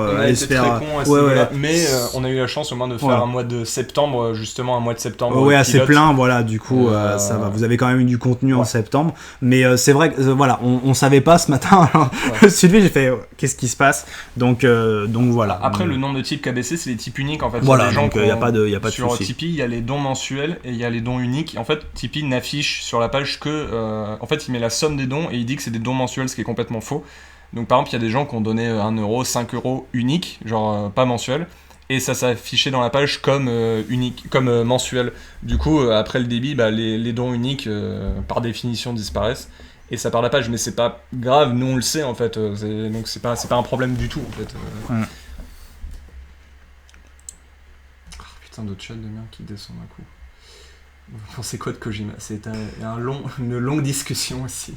mais on a eu la chance au moins de faire un mois de septembre, justement un mois de septembre. Ouais, assez plein, voilà, du coup ça va. Vous avez quand même eu du contenu en septembre, mais c'est vrai que voilà, on savait pas ce matin. Je me suis levé, j'ai fait qu'est-ce qui se passe, donc voilà. Après le nombre de types qui a baissé, c'est les types uniques en fait. Voilà, donc il y a pas de sur souci. Tipeee, il y a les dons mensuels et il y a les dons uniques. En fait, Tipeee n'affiche sur la page que en fait, il met la somme des dons et il dit que c'est des dons mensuels, ce qui est complètement faux. Donc par exemple, il y a des gens qui ont donné 1€, 5€ unique, genre pas mensuel, et ça s'affichait dans la page comme unique, comme mensuel. Du coup, après le débit, les dons uniques par définition disparaissent. Et ça part de la page, mais c'est pas grave, nous on le sait en fait, donc c'est pas un problème du tout en fait. Putain de chat de merde qui descend d'un coup. Vous pensez quoi de Kojima? C'est une longue discussion aussi.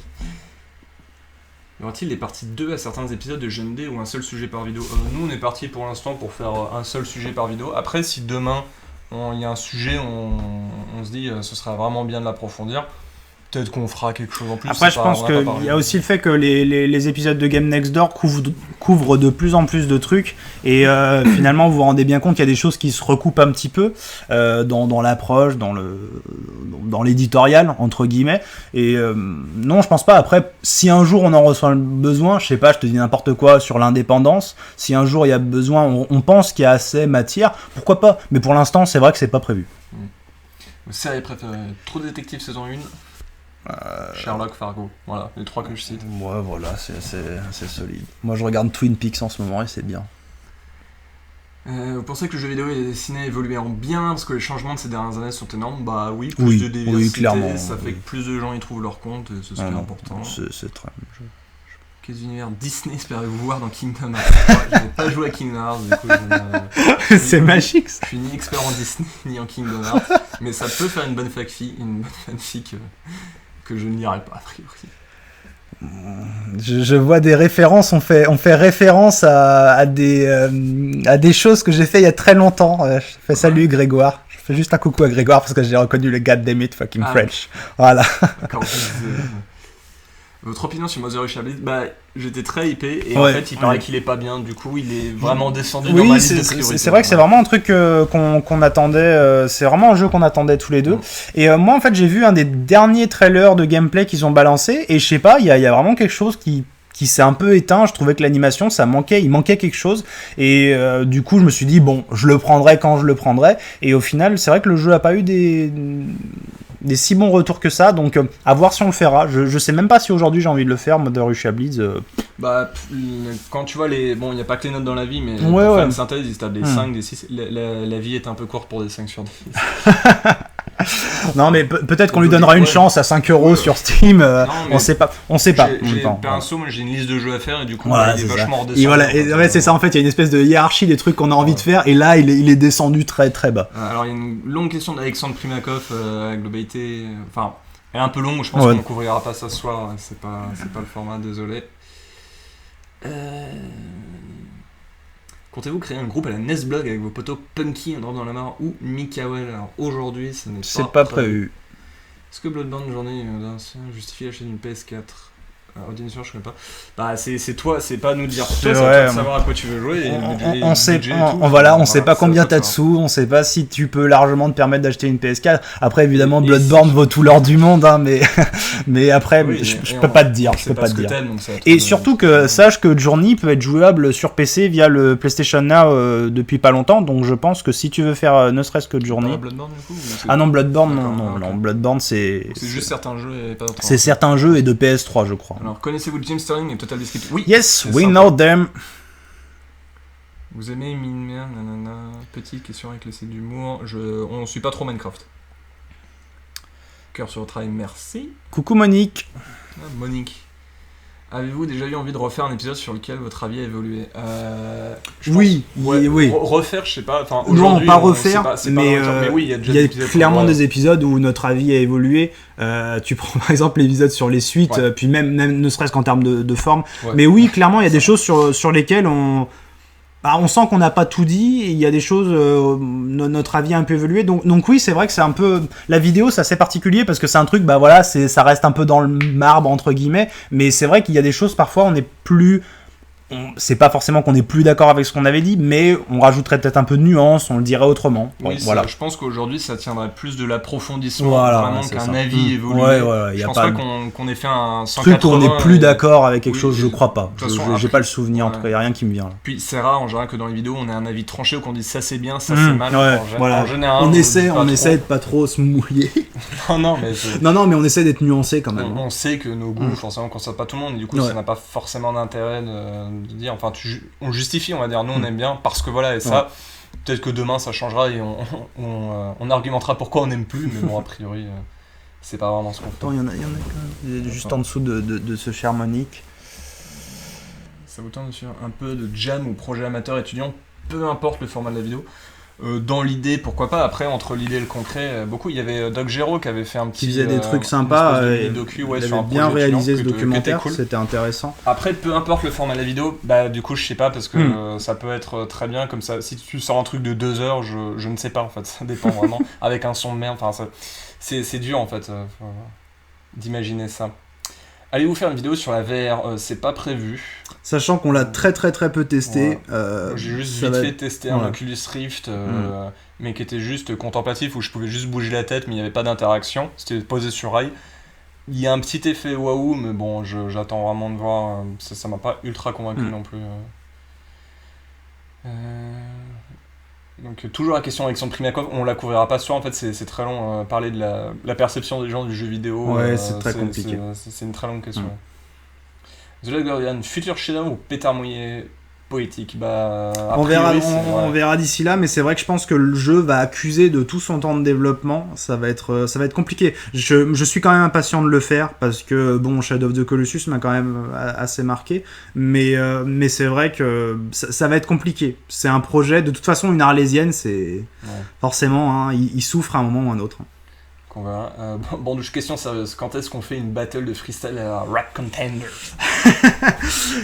Y aura-t-il des parties 2 à certains épisodes de GMD ou un seul sujet par vidéo? Nous on est parti pour l'instant pour faire un seul sujet par vidéo. Après si demain il y a un sujet, on se dit ce serait vraiment bien de l'approfondir. Peut-être qu'on fera quelque chose en plus. Après, je pense qu'il y a aussi le fait que les épisodes de Game Next Door couvrent de plus en plus de trucs. Et finalement, vous vous rendez bien compte qu'il y a des choses qui se recoupent un petit peu dans l'approche, dans l'éditorial, entre guillemets. Et non, je pense pas. Après, si un jour on en ressent le besoin, je sais pas, je te dis n'importe quoi sur l'indépendance. Si un jour il y a besoin, on pense qu'il y a assez matière, pourquoi pas. Mais pour l'instant, c'est vrai que c'est pas prévu. Série préférée, True Detective saison 1. Sherlock, Fargo, voilà, les 3 que je cite. Ouais, voilà, c'est solide. Moi je regarde Twin Peaks en ce moment et c'est bien. Vous pensez que le jeu vidéo et les dessiné évolué en bien parce que les changements de ces dernières années sont énormes? Bah oui, plus de diversité, clairement, ça fait que plus de gens y trouvent leur compte et c'est ce qui est important. C'est très... Quels univers Disney espérez-vous voir dans Kingdom Hearts? Je n'ai pas joué à Kingdom Hearts, du coup c'est magique ça. Je suis ni expert en Disney ni en Kingdom Hearts, mais ça peut faire une bonne fanfic que je ne lirai pas a priori. Je vois des références, on fait référence à des choses que j'ai fait il y a très longtemps. Je fais salut Grégoire. Je fais juste un coucou à Grégoire parce que j'ai reconnu le goddammit fucking French. Voilà. D'accord. Votre opinion sur Mother Russia Blitz? Bah, j'étais très hypé et en fait, il paraît qu'il est pas bien. Du coup, il est vraiment descendu dans ma liste de priorités. C'est vrai que c'est vraiment un truc qu'on attendait. C'est vraiment un jeu qu'on attendait tous les deux. Et moi, en fait, j'ai vu un des derniers trailers de gameplay qu'ils ont balancé et je sais pas, il y a vraiment quelque chose qui s'est un peu éteint. Je trouvais que l'animation, il manquait quelque chose. Et du coup, je me suis dit, bon, je le prendrai quand je le prendrai. Et au final, c'est vrai que le jeu a pas eu des si bons retours que ça, donc à voir si on le fera. Je sais même pas si aujourd'hui j'ai envie de le faire, Mother Russia Blitz. Bah, quand tu vois les... Bon, il n'y a pas que les notes dans la vie, mais pour faire une synthèse, ils se tapent des 5, des 6. La vie est un peu courte pour des 5 sur 10. Non, mais peut-être qu'on lui donnera une chance à 5€ sur Steam. On sait pas. Perso, moi j'ai une liste de jeux à faire et du coup, voilà, il est vachement redescendu. Et voilà, et c'est ça en fait, il y a une espèce de hiérarchie des trucs qu'on a envie de faire et là, il est descendu très très bas. Alors, il y a une longue question d'Alexandre Primakov à Globalité. Enfin, elle est un peu longue, je pense qu'on ne couvrira pas ça ce soir. C'est pas le format, désolé. Comptez-vous créer un groupe à la Nesblog avec vos potos Punky, un drop dans la mare ou Mikael? Alors aujourd'hui, ce n'est pas prévu. Est-ce que Bloodborne journée d'ancien justifie l'achat d'une PS4? Audience, je connais pas. Bah, c'est toi, c'est pas à nous de dire. C'est toi de savoir à quoi tu veux jouer. On sait pas combien t'as de sous, on sait pas si tu peux largement te permettre d'acheter une PS4. Après, évidemment, Bloodborne vaut tout l'or du monde, hein, mais après, je peux pas te dire. Et surtout que sache que Journey peut être jouable sur PC via le PlayStation Now depuis pas longtemps, donc je pense que si tu veux faire ne serait-ce que Journey. Bloodborne du coup, ah non, Bloodborne, non, Bloodborne c'est juste certains jeux et pas d'autres. C'est certains jeux et de PS3, je crois. Alors, connaissez-vous Jim Sterling et Total Biscuit? Oui. Yes, we know them. Vous aimez Minmer, nanana. Petite question avec l'essai d'humour. On suit pas trop Minecraft. Cœur sur le travail, merci. Coucou Monique. Monique. Avez-vous déjà eu envie de refaire un épisode sur lequel votre avis a évolué? Oui. Refaire, je sais pas. Non, pas refaire, mais oui, il y a clairement des épisodes où notre avis a évolué. Tu prends par exemple l'épisode sur les suites, puis même ne serait-ce qu'en termes de forme. Ouais. Mais oui, clairement, il y a des choses sur lesquelles on sent qu'on n'a pas tout dit, et il y a des choses, notre avis a un peu évolué, donc oui, c'est vrai que c'est un peu, la vidéo c'est assez particulier parce que c'est un truc, ça reste un peu dans le marbre entre guillemets, mais c'est vrai qu'il y a des choses parfois on est plus, c'est pas forcément qu'on est plus d'accord avec ce qu'on avait dit, mais on rajouterait peut-être un peu de nuance, on le dirait autrement. Oui, voilà. Je pense qu'aujourd'hui ça tiendrait plus de l'approfondissement vraiment qu'un avis évolué. Je pense pas qu'on ait fait un 180. Truc où on est plus d'accord avec quelque chose, je crois pas. J'ai pas le souvenir, en tout cas, y a rien qui me vient là. Puis c'est rare en général que dans les vidéos on ait un avis tranché ou qu'on dise ça c'est bien, ça c'est mal. En général, on essaie de pas trop se mouiller. Non, mais on essaie d'être nuancé quand même. On sait que nos goûts forcément concernent pas tout le monde, et du coup ça n'a pas forcément d'intérêt de dire, on justifie, on va dire, nous on aime bien parce que voilà, et ça, peut-être que demain ça changera et on argumentera pourquoi on n'aime plus, mais bon, a priori, c'est pas vraiment ce qu'on fait. Attends, il y en a quand même, juste en dessous de ce cher Monique. Ça vous tente sur un peu de jam ou projet amateur étudiant, peu importe le format de la vidéo. Dans l'idée, pourquoi pas. Après, entre l'idée et le concret, beaucoup. Il y avait Doc Gero qui avait fait un petit. Qui faisait des trucs sympas. Docu, il avait bien réalisé ce documentaire. Cool. C'était intéressant. Après, peu importe le format de la vidéo, du coup, je sais pas parce que ça peut être très bien comme ça. Si tu sors un truc de 2 heures, je ne sais pas en fait. Ça dépend vraiment. Avec un son de merde. Enfin, c'est dur en fait d'imaginer ça. Allez-vous faire une vidéo sur la VR? C'est pas prévu. Sachant qu'on l'a très très très peu testé. J'ai juste vite fait tester un Oculus Rift, mais qui était juste contemplatif, où je pouvais juste bouger la tête, mais il n'y avait pas d'interaction. C'était posé sur rail. Il y a un petit effet waouh, mais bon, j'attends vraiment de voir. Ça m'a pas ultra convaincu non plus. Donc toujours la question avec son Primakov, on la couvrira pas ce soir, en fait c'est très long, parler de la perception des gens du jeu vidéo, c'est très compliqué. C'est une très longue question. The Last Guardian, futur chef-d'œuvre ou pétard mouillé? poétique. Bah, a On verra, priori, on verra d'ici là, mais c'est vrai que je pense que le jeu va accuser de tout son temps de développement. Ça va être compliqué. Je suis quand même impatient de le faire parce que bon, Shadow of the Colossus m'a quand même assez marqué, mais c'est vrai que ça va être compliqué. C'est un projet, de toute façon, une Arlésienne, c'est forcément, hein, il souffre à un moment ou à un autre. Qu'on verra. Bon, question sérieuse. Quand est-ce qu'on fait une battle de freestyle à Rap Contenders?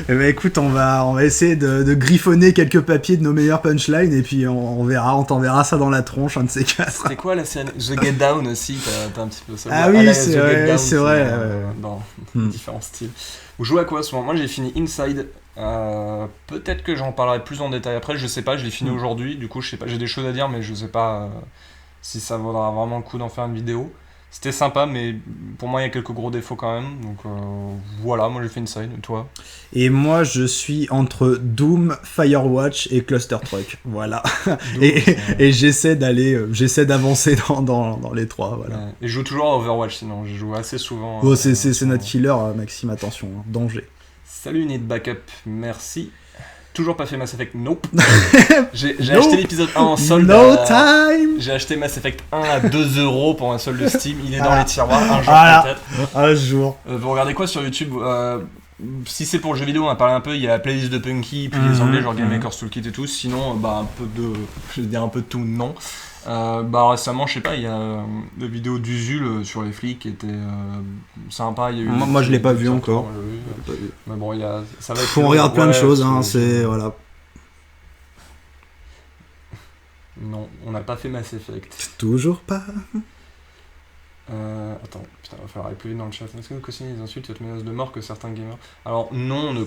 Eh ben écoute, on va essayer de griffonner quelques papiers de nos meilleurs punchlines et puis on verra, on t'enverra ça dans la tronche, un de ces quatre. C'était quoi la série The Get Down aussi, t'as un petit peu ça. Ah oui, c'est vrai, c'est vrai. Dans différents styles. Vous jouez à quoi à ce moment? Moi j'ai fini Inside. Peut-être que j'en parlerai plus en détail après, je sais pas, je l'ai fini aujourd'hui, du coup je sais pas, j'ai des choses à dire mais je sais pas si ça vaudra vraiment le coup d'en faire une vidéo. C'était sympa, mais pour moi il y a quelques gros défauts quand même. Donc voilà, moi j'ai fait Inside, et toi? Et moi je suis entre Doom, Firewatch et Cluster Truck. Voilà. Doom, et j'essaie d'avancer dans les trois. Voilà. Ouais. Et je joue toujours à Overwatch sinon, je joue assez souvent. Oh, c'est notre killer, Maxime, attention, hein, danger. Salut Need Backup, merci. Toujours pas fait Mass Effect, nope. J'ai acheté l'épisode 1 en solde. No time. J'ai acheté Mass Effect 1 à 2€ pour un solde de Steam. Il est dans les tiroirs, un jour peut-être. Un jour. Vous regardez quoi sur YouTube? Si c'est pour le jeu vidéo, on a parlé un peu, il y a la playlist de Punky, puis les anglais, genre Game Maker's Toolkit et tout. Sinon, un peu de tout, non. Récemment, je sais pas, il y a des vidéos d'Usul sur les flics qui étaient sympas. Moi je l'ai pas vu encore. Mais bon, ça va être. On regarde plein de choses, hein, c'est. Voilà. Non, on n'a pas fait Mass Effect. Toujours pas. Attends, putain, il va falloir aller plus vite dans le chat. Est-ce que vous cautionnez les insultes et autres menaces de mort que certains gamers? Alors non, on ne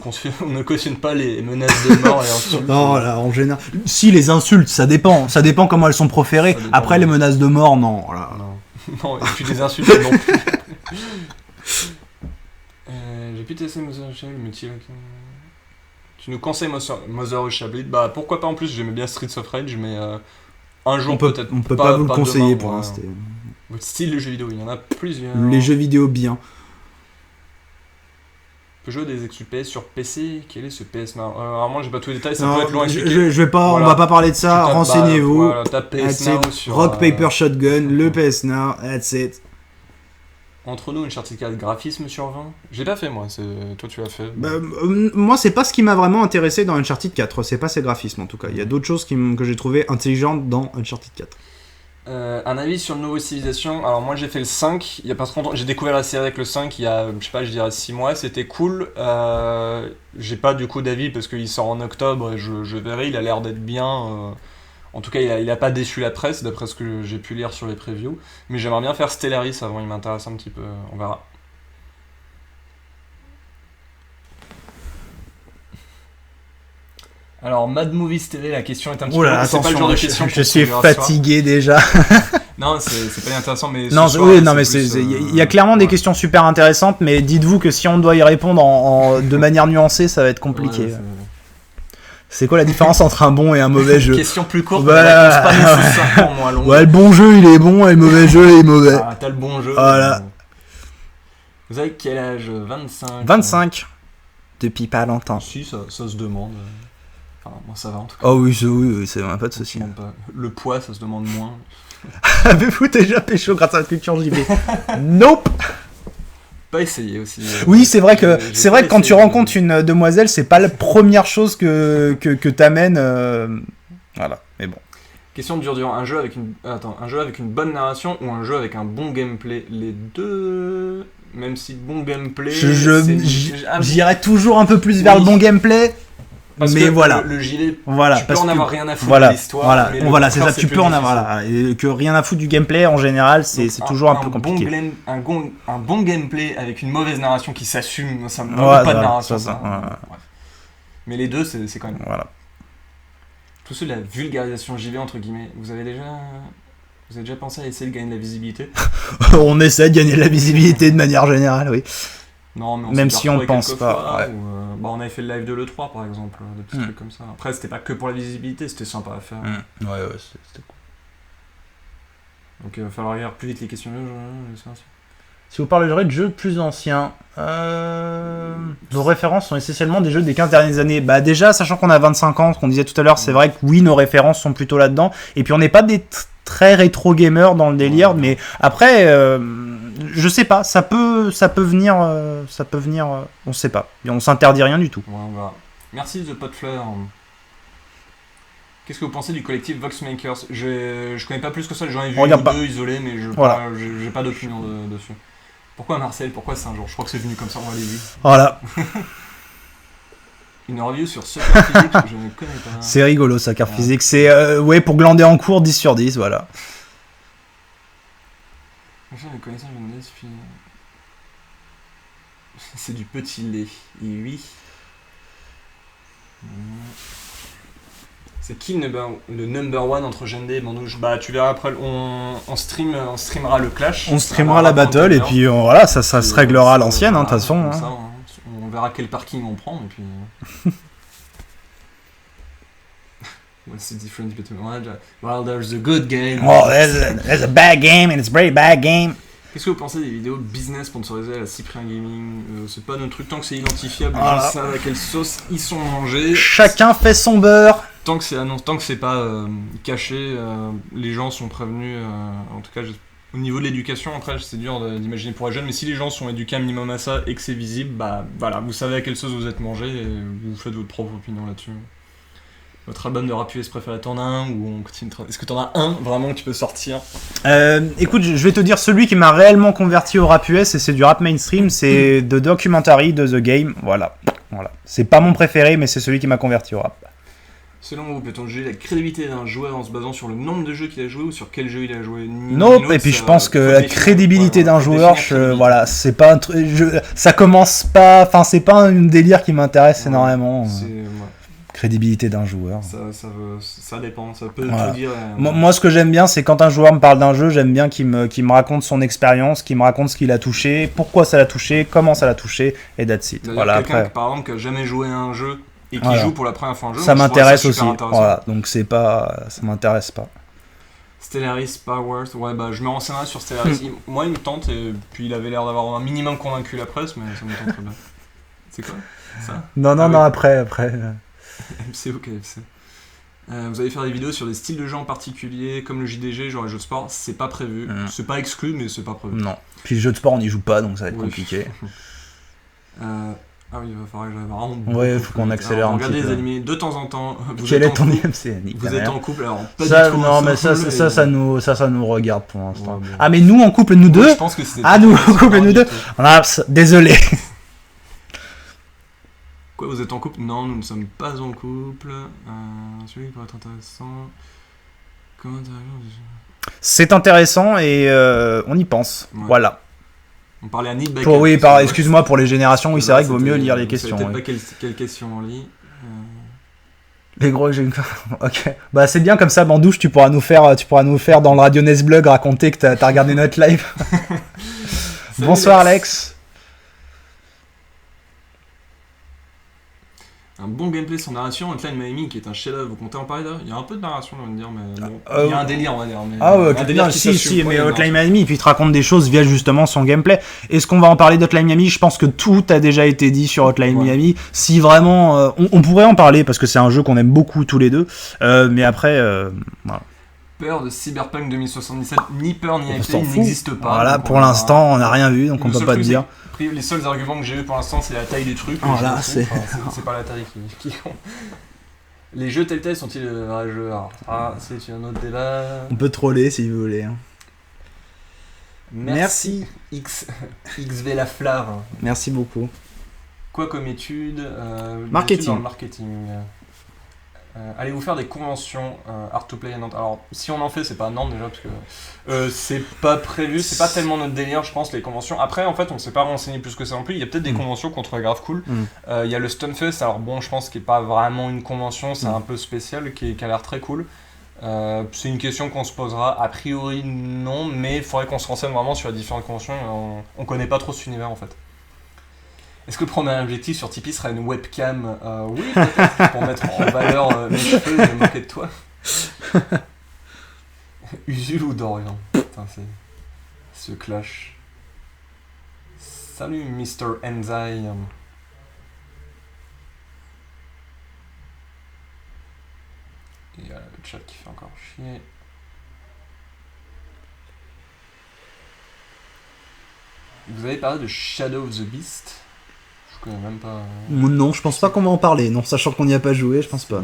cautionne pas les menaces de mort et insultes. Non, là, en général. Si, les insultes, ça dépend comment elles sont proférées. Après, les menaces de mort, non. Voilà. Non, et puis des insultes non plus. J'ai pu tester Mother of Shablade, mais tu nous conseilles Mother of Shablade? Bah pourquoi pas, en plus j'aimais bien Streets of Rage, mais un jour peut-être. On peut pas vous le conseiller pour l'instant. Votre style de jeux vidéo, il y en a plusieurs. Les jeux vidéo bien. On peut jouer des exclus PS sur PC. Quel est ce PS Now? Alors moi j'ai pas tous les détails, ça peut être loin. Je vais pas, voilà. On va pas parler de ça. Renseignez-vous. Voilà, tape PS Now sur Rock Paper Shotgun, le PS Now, that's it. Entre nous, Uncharted 4, graphisme sur 20. J'ai pas fait moi, toi tu l'as fait. Moi c'est pas ce qui m'a vraiment intéressé dans Uncharted 4, c'est pas ses graphismes en tout cas. Il y a d'autres choses que j'ai trouvé intelligentes dans Uncharted 4. Un avis sur le nouveau Civilization. Alors moi j'ai fait le 5, il y a pas trop longtemps, j'ai découvert la série avec le 5 il y a, je sais pas, je dirais 6 mois, c'était cool. J'ai pas du coup d'avis parce qu'il sort en octobre et je verrai, il a l'air d'être bien. En tout cas il a pas déçu la presse d'après ce que j'ai pu lire sur les previews. Mais j'aimerais bien faire Stellaris avant, il m'intéresse un petit peu, on verra. Alors, Mad Movies TV, la question est un petit peu... Attention, c'est pas le genre de question je suis fatigué déjà. Non, c'est pas intéressant, mais... Il y a clairement des questions super intéressantes, mais dites-vous que si on doit y répondre de manière nuancée, ça va être compliqué. Ouais, c'est quoi la différence entre un bon et un mauvais jeu? Question plus courte, mais pas nécessairement moins longue. Ouais, le bon jeu, il est bon, et le mauvais jeu, il est mauvais. Ah, t'as le bon jeu. Voilà. Vous avez quel âge? 25? 25. Depuis pas longtemps. Si, ça se demande... Enfin, moi ça va en tout cas. Oh oui, c'est vraiment pas de soucis. Le poids, ça se demande moins. Avez-vous déjà pécho grâce à la culture JB? Nope. Pas essayé aussi. Oui, c'est vrai que quand tu rencontres une demoiselle, c'est pas la première chose que t'amènes. Voilà, mais bon. Question dure. Un jeu avec une bonne narration ou un jeu avec un bon gameplay? Les deux. Même si bon gameplay. J'irais toujours un peu plus vers le bon gameplay. Parce mais que voilà, le gilet, voilà, tu peux en avoir rien à foutre de l'histoire. Voilà, c'est ça, tu peux en avoir. Et que rien à foutre du gameplay en général, c'est toujours un peu compliqué. Un bon gameplay avec une mauvaise narration qui s'assume, ça me pas de narration. Mais les deux, c'est quand même. Voilà. Tout ce de la vulgarisation JV entre guillemets, vous avez déjà pensé à essayer de gagner de la visibilité? On essaie de gagner de la visibilité de manière générale, oui. Non, mais même si on pense pas. On avait fait le live de l'E3 par exemple, des petits trucs comme ça. Après, c'était pas que pour la visibilité, c'était sympa à faire. Ouais, c'était cool. Donc il va falloir lire plus vite les questions. Si vous parlerez de jeux plus anciens, nos références sont essentiellement des jeux des 15 dernières années. Bah déjà, sachant qu'on a 25 ans, ce qu'on disait tout à l'heure, c'est vrai que oui, nos références sont plutôt là-dedans. Et puis on n'est pas des très rétro gamers dans le délire, mais après, je sais pas, ça peut venir, on sait pas. Et on s'interdit rien du tout. Ouais, on verra. Merci The Potfleur. Qu'est-ce que vous pensez du collectif Voxmakers? Je connais pas plus que ça, j'en ai vu une ou deux isolés, mais j'ai pas d'opinion dessus. Pourquoi Marcel? Pourquoi Saint-Jean? Je crois que c'est venu comme ça, on va les lire. Voilà. Une review sur Soccer Physics, je ne connais pas. C'est rigolo, Soccer Physics. C'est, pour glander en cours, 10 sur 10, voilà. C'est du petit lait. Et oui. C'est qui le number one entre Gende et Mandouche? Bah tu verras après, on streamera le clash. On streamera la battle et puis voilà, ça se réglera à l'ancienne, de toute façon. On verra quel parking on prend et puis... What's the difference between... Well, there's a good game. Oh, there's a bad game and it's a very bad game. Qu'est-ce que vous pensez des vidéos business sponsorisées à la Cyprien Gaming? C'est pas notre truc, tant que c'est identifiable, voilà. Ils savent à quelle sauce ils sont mangés. Chacun fait son beurre. Tant que c'est pas caché, les gens sont prévenus. En tout cas, au niveau de l'éducation, après, c'est dur d'imaginer pour les jeunes, mais si les gens sont éduqués un minimum à ça et que c'est visible, bah voilà, vous savez à quelle sauce vous êtes mangé et vous faites votre propre opinion là-dessus. Votre album de rap US préféré, t'en as un ou on continue? Est-ce que t'en as un vraiment que tu peux sortir? Écoute, je vais te dire celui qui m'a réellement converti au rap US et c'est du rap mainstream, c'est The Documentary de The Game. Voilà. C'est pas mon préféré, mais c'est celui qui m'a converti au rap. Selon vous, peut-on juger la crédibilité d'un joueur en se basant sur le nombre de jeux qu'il a joué ou sur quel jeu il a joué? Nope, et puis je pense que la crédibilité d'un joueur, voilà, c'est pas un truc, ça commence pas, enfin c'est pas un délire qui m'intéresse énormément. Crédibilité d'un joueur. Ça dépend, ça peut voilà. tout dire. Moi, ce que j'aime bien, c'est quand un joueur me parle d'un jeu, j'aime bien qu'il me raconte son expérience, qu'il me raconte ce qu'il a touché, pourquoi ça l'a touché, comment ça l'a touché, et that's it. Voilà, quelqu'un après... par exemple qui a jamais joué à un jeu et qui joue pour la première fois un jeu, ça m'intéresse aussi. Voilà, donc c'est pas, ça m'intéresse pas. Stellaris, Power, ouais bah je me renseignerai sur Stellaris. Moi il me tente et puis il avait l'air d'avoir un minimum convaincu la presse, mais ça me tente très bien. C'est quoi ça? Non, après. MC ou KFC. Vous allez faire des vidéos sur des styles de jeux en particulier, comme le JDG, genre les jeux de sport, c'est pas prévu. C'est pas exclu, mais c'est pas prévu. Non. Puis les jeux de sport, on n'y joue pas, donc ça va être compliqué. Ah oui, il va falloir que j'aille vraiment. Ouais, faut qu'on accélère un petit peu. Regardez les animés de temps en temps. Quel est ton IMC? Vous êtes en couple, alors pas ça, du tout. Non, mais ça nous regarde pour l'instant. Ouais, ah, mais nous en couple, nous deux? Je pense que c'était. Ah, nous en couple, nous deux? Désolé. Quoi, vous êtes en couple? Non, nous ne sommes pas en couple. Celui qui pourrait être intéressant. Comment c'est intéressant et on y pense. Ouais. Voilà. On parlait à Nid. Oui, excuse-moi pour les générations, oui, c'est vrai qu'il vaut mieux lire les questions. Peut-être pas quelle question on lit. Les gros que j'ai. Ok. Bah c'est bien comme ça, Bandouche, tu pourras nous faire dans le Radio Nesblog raconter que t'as regardé notre live. Bonsoir Alex. Un bon gameplay sans narration, Hotline Miami qui est un chef-d'œuvre, vous comptez en parler là? Il y a un peu de narration, on va me dire, mais bon, il y a un délire, on va dire. Mais Hotline Miami, puis il te raconte des choses via justement son gameplay. Est-ce qu'on va en parler d'Hotline Miami? Je pense que tout a déjà été dit sur Hotline Miami. Si vraiment, on pourrait en parler parce que c'est un jeu qu'on aime beaucoup tous les deux, mais après, voilà. Peur de Cyberpunk 2077, ni peur ni hype, il n'existe pas. Voilà, pour l'instant, on n'a rien vu, donc on peut pas te dire. Les seuls arguments que j'ai eu pour l'instant, c'est la taille du truc. Voilà, c'est pas la taille qui compte. Les jeux Telltale sont-ils de vrais jeux? C'est un autre débat. On peut troller si vous voulez. Merci. XV la flare. Merci beaucoup. Quoi comme étude? Marketing. Dans le marketing. Allez-vous faire des conventions Art to Play à Nantes? Alors, si on en fait, c'est pas à Nantes déjà, parce que c'est pas prévu, c'est pas tellement notre délire, je pense, les conventions. Après, en fait, on s'est pas renseigné plus que ça non plus. Il y a peut-être des conventions qu'on trouve grave cool. Il y a le Stunfest, alors bon, je pense qu'il n'est pas vraiment une convention, c'est un peu spécial, qui a l'air très cool. C'est une question qu'on se posera. A priori, non, mais il faudrait qu'on se renseigne vraiment sur les différentes conventions. On connaît pas trop cet univers, en fait. Est-ce que le premier objectif sur Tipeee sera une webcam? Oui, peut-être, pour mettre en valeur mes cheveux et me moquer de toi. Usul ou Dorian? Putain, c'est ce clash. Salut Mr. Enzyme. Et il y a le chat qui fait encore chier. Vous avez parlé de Shadow of the Beast. Je connais même pas. Non, je pense pas qu'on va en parler. Non, sachant qu'on n'y a pas joué, je pense pas.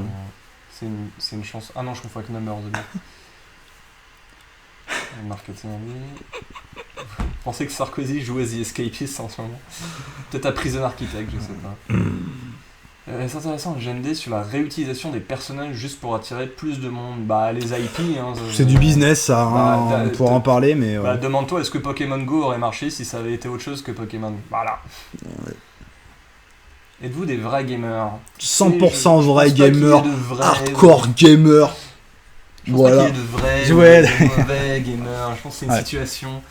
C'est une chance. Ah non, je confonds avec Number of the Beast. Marketing. Vous pensez que Sarkozy jouait The Escapist en ce moment? Peut-être à Prison Architect, je sais pas. C'est intéressant, GMD sur la réutilisation des personnages juste pour attirer plus de monde. Bah, les IP, hein. C'est du business, ça, hein, on pourra en parler, mais. Bah, demande-toi, est-ce que Pokémon Go aurait marché si ça avait été autre chose que Pokémon? Voilà. Ouais. Êtes-vous des vrais gamers? 100% vrais gamers, hardcore gamers. Je pense pas qu'il y ait de vrais ou de mauvais gamers. Je pense que c'est une situation.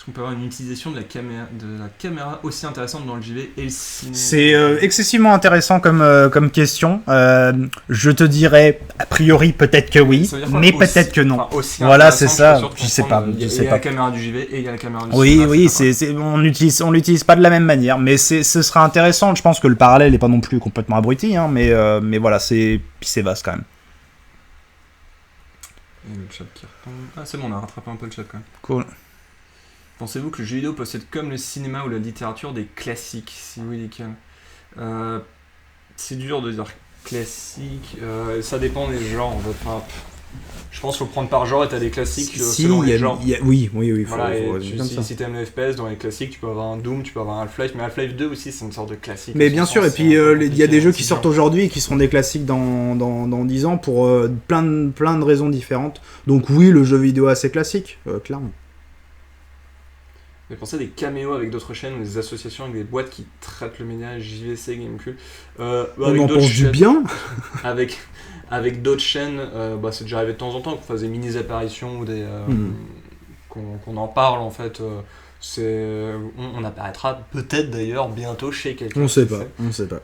On peut avoir une utilisation de la caméra aussi intéressante dans le JV et le ciné. C'est excessivement intéressant comme question. Je te dirais, a priori, peut-être que oui, mais peut-être que non. Voilà, c'est ça. Je sais pas. Il y a la caméra du JV et il y a la caméra du cinéma. Oui, on l'utilise pas de la même manière, mais ce sera intéressant. Je pense que le parallèle n'est pas non plus complètement abruti, hein, mais voilà, c'est vaste quand même. Et le chat qui retombe. Ah, c'est bon, on a rattrapé un peu le chat quand même. Cool. Pensez-vous que le jeu vidéo possède comme le cinéma ou la littérature des classiques? Si oui, lesquels? C'est dur de dire classique, ça dépend des genres en fait. Enfin, je pense qu'il faut prendre par genre et t'as des classiques selon les genres. Oui, voilà, si t'aimes le FPS, dans les classiques, tu peux avoir un Doom, tu peux avoir un Half-Life, mais Half-Life 2 aussi c'est une sorte de classique. Mais bien sûr, et puis il y a des jeux qui sortent aujourd'hui et qui seront des classiques dans 10 ans pour plein de raisons différentes. Donc oui, le jeu vidéo est assez classique, clairement. Vous avez pensé à des caméos avec d'autres chaînes ou des associations avec des boîtes qui traitent le média JVC, Gamecube? On en pense du bien. Avec d'autres chaînes, c'est déjà arrivé de temps en temps qu'on fasse des mini-apparitions ou des qu'on en parle en fait. On apparaîtra peut-être d'ailleurs bientôt chez quelqu'un. On sait pas.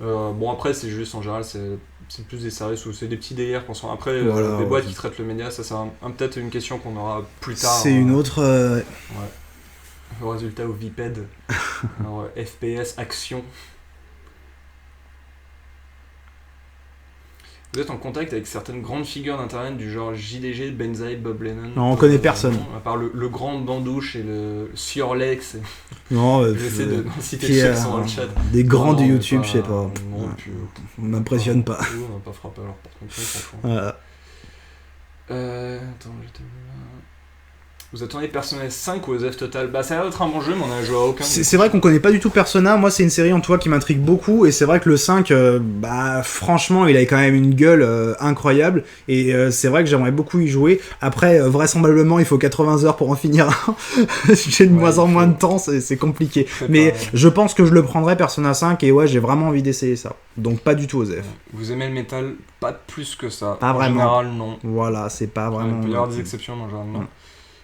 Bon après c'est juste en général c'est plus des services ou c'est des petits délires qu'on sent. Après des boîtes qui traitent le média, ça c'est peut-être une question qu'on aura plus tard. C'est une autre. Ouais. Le résultat au Viped. Alors, FPS, action. Vous êtes en contact avec certaines grandes figures d'internet du genre JDG, Benzaï, Bob Lennon? Non, on connaît personne. À part le grand Bandouche et le Siorlex. Non, j'essaie de citer ceux qui sont dans le chat. Des grands de YouTube, je sais pas. Non, on m'impressionne pas. On va pas frapper à leur porte-monnaie, franchement. Voilà. Attends, j'étais là. Vous attendez Persona 5 ou OSF Total? Bah ça a l'air d'être un bon jeu mais on a joué à aucun. C'est vrai qu'on connaît pas du tout Persona. Moi c'est une série en tout cas qui m'intrigue beaucoup et c'est vrai que le 5 franchement il a quand même une gueule incroyable et c'est vrai que j'aimerais beaucoup y jouer. Après vraisemblablement il faut 80 heures pour en finir un. J'ai de moins en moins de temps, c'est compliqué. Mais je pense que je le prendrai Persona 5 et ouais j'ai vraiment envie d'essayer ça. Donc pas du tout OSF. Vous aimez le métal? Pas plus que ça. Pas vraiment. En général non. Voilà, c'est pas vraiment. Il peut y avoir des exceptions mais en général non.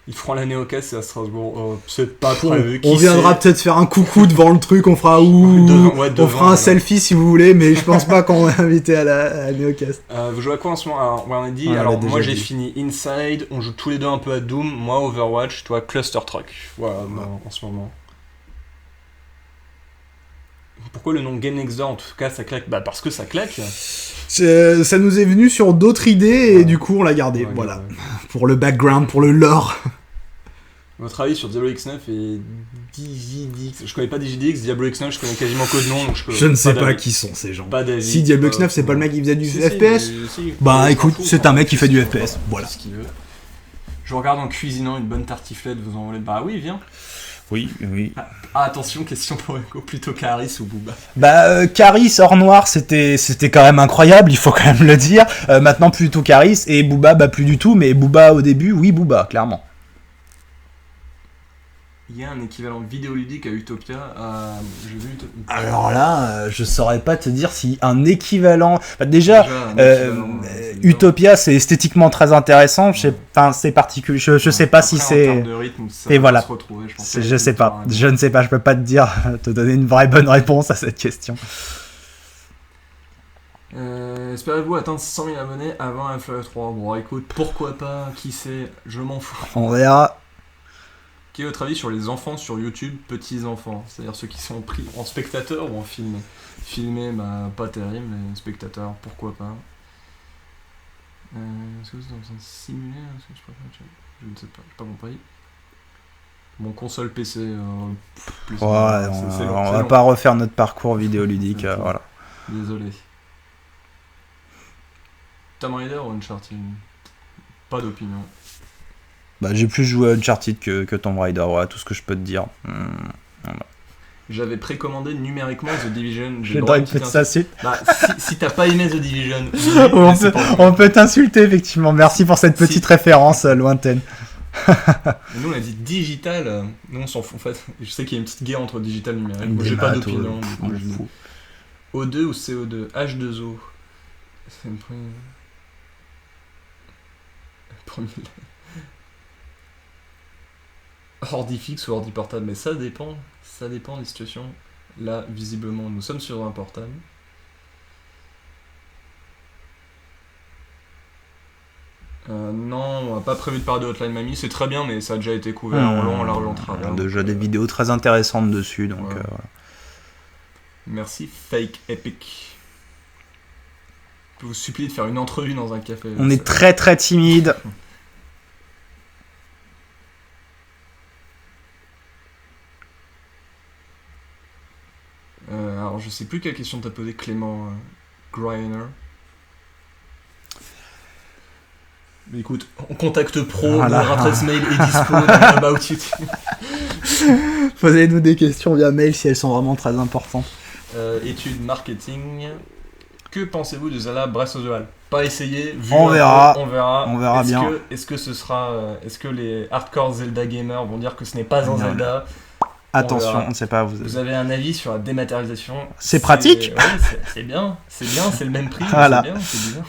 Ils feront la Néocast à Strasbourg. C'est pas prévu. On viendra peut-être faire un coucou devant le truc. On fera on fera un selfie si vous voulez, mais je pense pas qu'on va inviter à la Néocast. Vous jouez à quoi en ce moment? Alors, on a dit. Alors moi j'ai fini Inside. On joue tous les deux un peu à Doom. Moi Overwatch. Toi Cluster Truck. Voilà en ce moment. Pourquoi le nom Game Next Door? En tout cas ça claque. Bah parce que ça claque. Ça nous est venu sur d'autres idées et du coup on l'a gardé. Voilà. Pour le background, pour le lore. Votre avis sur Diablo X9 et DigiDX? Je connais pas DigiDX, Diablo X9 je connais quasiment que de nom donc je ne sais pas qui sont ces gens. Pas d'avis. Si Diablo X9 c'est pas le mec qui faisait du FPS? Bah écoute, c'est un mec qui fait du FPS. Voilà. Ce qu'il veut. Je regarde en cuisinant une bonne tartiflette, vous en voulez? Bah oui, viens. Oui. Attention, question pour Echo, plutôt Caris ou Booba? Caris hors noir, c'était quand même incroyable, il faut quand même le dire. Maintenant, plutôt Caris, et Booba, plus du tout, mais Booba au début, oui, Booba, clairement. Il y a un équivalent vidéoludique à Utopia. J'ai vu Utopia. Alors là, je saurais pas te dire si un équivalent. Déjà Utopia, c'est esthétiquement très intéressant. C'est particulier. Je sais pas si c'est. En termes de rythme, ça et voilà. Se retrouver, je sais pas. Je ne sais pas. Je peux pas te donner une vraie bonne réponse à cette question. Espérez-vous atteindre 100 000 abonnés avant Half-Life 3? Bon, écoute, pourquoi pas? Qui sait? Je m'en fous. On verra. Quel est votre avis sur les enfants sur YouTube, petits enfants? C'est-à-dire ceux qui sont pris en spectateur ou en filmé? Filmé, bah pas terrible, mais spectateur, pourquoi pas. Est-ce que vous êtes en train de simuler? Je ne sais pas, j'ai pas compris. Mon console PC, plus Ouais, on va pas refaire notre parcours vidéoludique, Ok. voilà. Désolé. Tomb Raider ou Uncharted? Pas d'opinion. Bah, j'ai plus joué à Uncharted que Tomb Raider, voilà tout ce que je peux te dire. J'avais précommandé numériquement The Division. J'ai le droit de t'insulter. Bah, si t'as pas aimé The Division, On peut t'insulter, effectivement. Merci pour cette petite référence lointaine. Nous on a dit digital, nous on s'en fout en fait. Je sais qu'il y a une petite guerre entre digital et numérique. Moi, Des j'ai pas maths, d'opinion. on du coup, je dis fout. O2 ou CO2? H2O. C'est le premier. Ordi fixe ou ordi portable, mais ça dépend des situations. Là, visiblement, nous sommes sur un portable. Non, on n'a pas prévu de parler de Hotline Miami, c'est très bien, mais ça a déjà été couvert en long, en large, en travers. Déjà des vidéos très intéressantes dessus, donc Ouais. voilà. Merci, Fake Epic. Je peux vous supplier de faire une entrevue dans un café. On est très très timide. Alors, je sais plus quelle question t'as posé, Clément Griner. Mais écoute, en contact pro, Voilà. leur adresse mail est dispo dans About YouTube. Posez-nous des questions via mail si elles sont vraiment très importantes. Études marketing. Que pensez-vous de Zelda Breath of the Wild? Pas essayé, vu On un verra. peu, on verra. On verra bien. Est-ce que ce sera, est-ce que les hardcore Zelda gamers vont dire que ce n'est pas un Non. Zelda? Attention, verra. on ne sait pas. Vous avez un avis sur la dématérialisation? C'est pratique. Ouais, c'est bien, c'est le même prix. Voilà. C'est bien, c'est bizarre.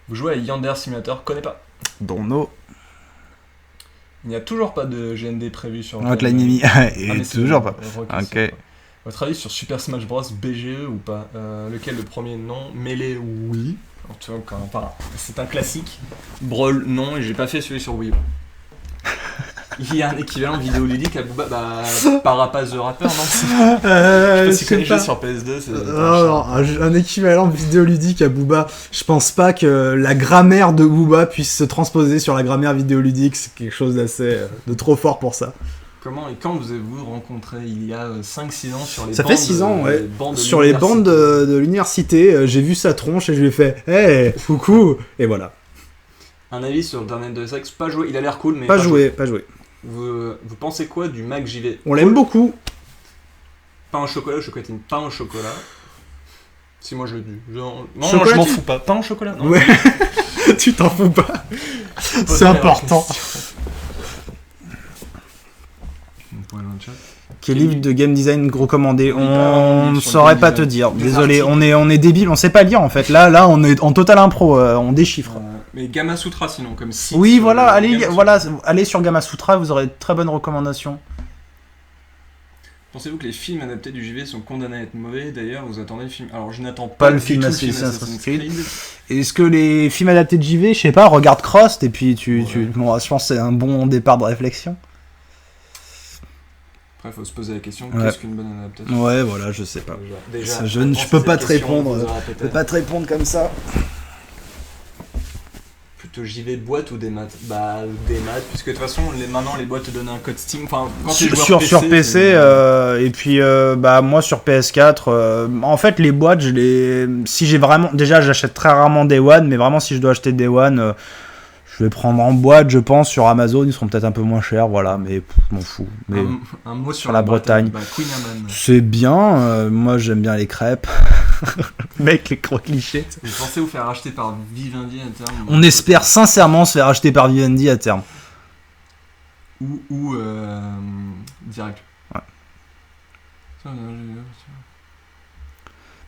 Vous jouez à Yandere Simulator, connais pas. Dono. Il n'y a toujours pas de GND prévu sur Hotline Miami. Et mais c'est toujours pas. requis, Ok. c'est pas. Votre avis sur Super Smash Bros BGE ou pas? Lequel le premier? Non. Melee oui. En tout cas, enfin, c'est un classique. Brawl non, et j'ai pas fait celui sur Wii U. Il y a un équivalent vidéoludique à Booba, bah Parapaz the Rapper, non? Je sais pas si tu connais le jeu sur PS2, c'est un équivalent vidéoludique à Booba. Je pense pas que la grammaire de Booba puisse se transposer sur la grammaire vidéoludique. C'est quelque chose d'assez de trop fort pour ça. Comment et quand vous avez-vous rencontré? Il y a 5-6 ans sur les Ça bancs fait 6 ans, ouais. les bancs de Sur les bandes l'université. de l'université, j'ai vu sa tronche et je lui ai fait hey, coucou. Et voilà. Un avis sur Internet de Sex, pas joué, il a l'air cool, mais Pas joué. Vous pensez quoi du Mac JV? On l'aime beaucoup. Pain au chocolat ou chocolatine? Pain au chocolat. Si moi je le dis. Non, je Chocolatine. m'en fous pas. Pain au chocolat? Non. Ouais. Tu t'en fous pas. C'est Posez la important. question. On pourrait dans le chat. Quel livre de game design recommandé? On lit pas On vraiment ne sur le saurait game pas te design. dire. Des Désolé, articles. on est débile, on sait pas lire en fait. Là, on est en total impro, on déchiffre. Mais Gamma Sutra sinon, comme site. Oui, sur voilà, le Gamma allez sur Gamma Sutra, vous aurez de très bonnes recommandations. Pensez-vous que les films adaptés du JV sont condamnés à être mauvais? D'ailleurs, vous attendez le film. Alors, je n'attends Pas pas le du film tout Assassin's Creed. Est-ce que les films adaptés de JV, je sais pas, regarde Crossed et puis bon, je pense que c'est un bon départ de réflexion. Après, faut se poser la question, Ouais. qu'est-ce qu'une bonne adaptation? Ouais, voilà, je sais pas. Déjà, Ça, je réponse peux à pas cette te question, répondre. on vous aura Je peux peut-être. pas te répondre comme ça. Plutôt JV boîte ou des maths? Bah, des maths, puisque de toute façon, maintenant les boîtes te donnent un code Steam. Enfin, quand tu es joueur Sur PC, c'est- et puis bah moi sur PS4, en fait les boîtes, si j'ai vraiment, déjà j'achète très rarement Day One, mais vraiment si je dois acheter Day One, je vais prendre en boîte, je pense, sur Amazon, ils seront peut-être un peu moins chers, voilà, mais je m'en fous. Mais un mot sur la Bretagne. Bah, Queen Amman. c'est bien, moi j'aime bien les crêpes. Mec, les gros clichés. Vous pensez vous faire racheter par Vivendi à terme? On espère sincèrement se faire acheter par Vivendi à terme. Ou direct. Ouais.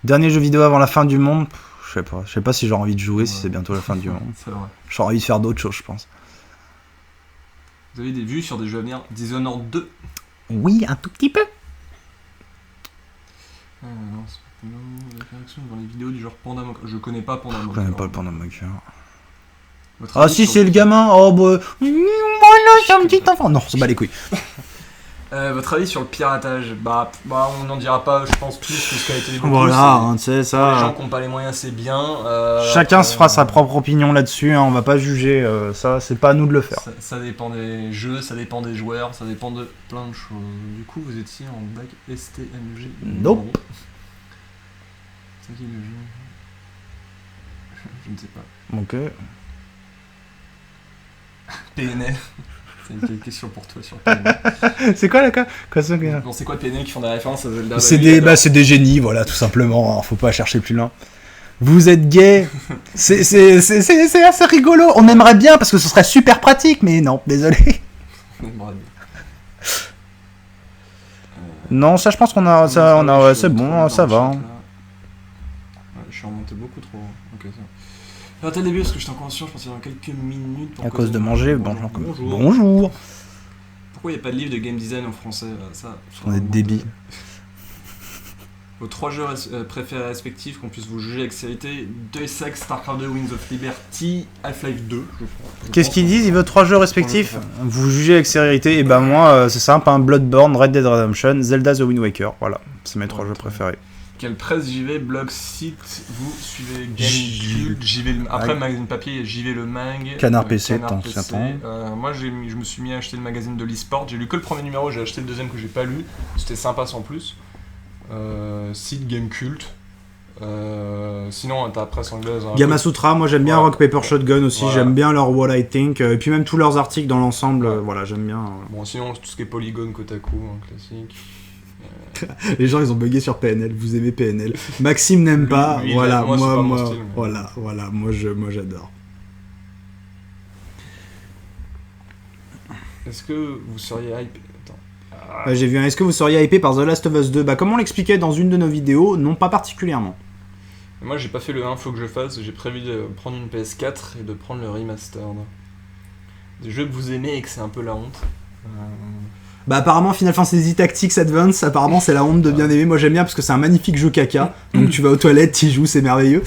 Dernier jeu vidéo avant la fin du monde, je sais pas si j'ai envie de jouer si c'est bientôt la fin du monde. C'est vrai. J'ai envie de faire d'autres choses, je pense. Vous avez des vues sur des jeux à venir? Dishonored 2. Oui, un tout petit peu. Non, c'est pas la réaction devant les vidéos du genre Panda Mock. Je connais pas Panda Mock. Je connais pas le Panda Mocker. Votre Ah avis si, sur c'est le gamin. Oh bah. Voilà, je suis un petit enfant. Non, c'est pas les couilles. Votre avis sur le piratage? Bah, on n'en dira pas, je pense, plus que ce qu'a été dit beaucoup. Voilà, hein, tu sais, Pour ça. les gens qui n'ont pas les moyens, c'est bien. Chacun après, se fera sa propre opinion là-dessus, hein, on va pas juger, ça, c'est pas à nous de le faire. Ça dépend des jeux, ça dépend des joueurs, ça dépend de plein de choses. Du coup, vous étiez en bac STMG? Nope. C'est qui le jeu? Je ne sais pas. Ok. PNL. C'est une question pour toi sur PNL. C'est quoi la quoi ça que... Bon, c'est quoi PNL qui font des références à Zelda? C'est des génies, voilà, tout simplement, hein, faut pas chercher plus loin. Vous êtes gay, c'est assez rigolo, on aimerait bien parce que ce serait super pratique, mais non, désolé. Non, ça je pense qu'on a, ça, on a, c'est bon, ça va. Ouais, je suis remonté beaucoup trop. Ok, ça. Arrêtez le début parce que j'étais encore sûr, je pensais dans quelques minutes. À cause de manger, bonjour. Bonjour. Pourquoi il n'y a pas de livre de game design en français? Ça, on est débile. Vos 3 jeux préférés respectifs, qu'on puisse vous juger avec sérénité: Deus Ex, StarCraft 2, Wings of Liberty, Half-Life 2. Qu'est-ce qu'ils disent? Ils veulent 3 jeux respectifs. Vous jugez avec sérénité. Et ben moi, c'est simple, hein, Bloodborne, Red Dead Redemption, Zelda The Wind Waker. Voilà, c'est mes 3 jeux préférés. Quelle presse JV, blog, site vous suivez? Gamecult, JV après le magazine papier, JV le Mag, Canard PC, Canard PC. Moi je me suis mis à acheter le magazine de l'e-sport, j'ai lu que le premier numéro, j'ai acheté le deuxième que j'ai pas lu, c'était sympa sans plus. Site Gamecult. Sinon t'as la presse anglaise. Gamasutra, moi j'aime bien Rock Paper Shotgun aussi, voilà. J'aime bien leur What I Think, et puis même tous leurs articles dans l'ensemble, voilà, j'aime bien. Bon, sinon tout ce qui est Polygon, Kotaku, classique. Les gens ils ont bugué sur PNL, vous aimez PNL. Maxime n'aime pas, lui, voilà, moi, voilà, moi j'adore. Est-ce que vous seriez hype? J'ai vu un est-ce que vous seriez hypé par The Last of Us 2? Bah comme on l'expliquait dans une de nos vidéos, non pas particulièrement. Moi j'ai pas fait le 1, faut que je fasse, j'ai prévu de prendre une PS4 et de prendre le remastered. Des jeux que vous aimez et que c'est un peu la honte. Bah apparemment Final Fantasy Tactics Advance, apparemment c'est la honte de bien aimer, moi j'aime bien parce que c'est un magnifique jeu caca, donc tu vas aux toilettes, t'y joues, c'est merveilleux.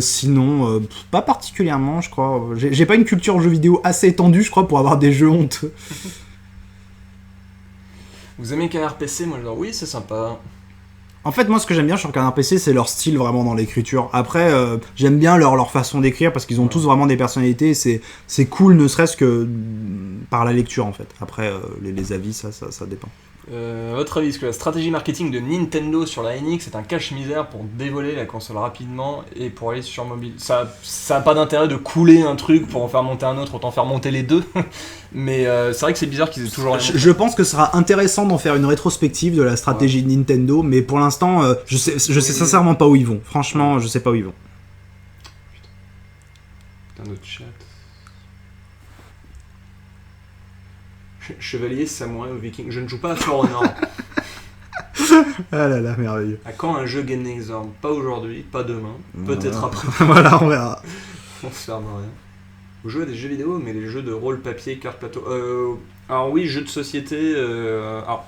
Sinon, pas particulièrement je crois, j'ai pas une culture jeux vidéo assez étendue je crois pour avoir des jeux honteux. Vous aimez Canard PC? Moi je dis oui c'est sympa. En fait, moi, ce que j'aime bien sur Canard PC, c'est leur style vraiment dans l'écriture. Après, j'aime bien leur façon d'écrire parce qu'ils ont tous vraiment des personnalités. C'est cool, ne serait-ce que par la lecture, en fait. Après, les avis, ça dépend. Votre avis, est-ce que la stratégie marketing de Nintendo sur la NX est un cache-misère pour dévoiler la console rapidement et pour aller sur mobile? Ça a pas d'intérêt de couler un truc pour en faire monter un autre, autant faire monter les deux. Mais c'est vrai que c'est bizarre qu'ils aient toujours... Je pense que ce sera intéressant d'en faire une rétrospective de la stratégie de Nintendo, mais pour l'instant, je sais sincèrement pas où ils vont. Franchement, je sais pas où ils vont. Putain de chat. Chevalier, samouraï ou viking. Je ne joue pas à For Honor. Ah là là, merveilleux. À quand un jeu Game Exorm? Pas aujourd'hui, pas demain, peut-être après. Voilà, on verra. On se ferme rien. Vous jouez à des jeux vidéo, mais les jeux de rôle, papier, carte, plateau. Alors oui, jeux de société. Alors,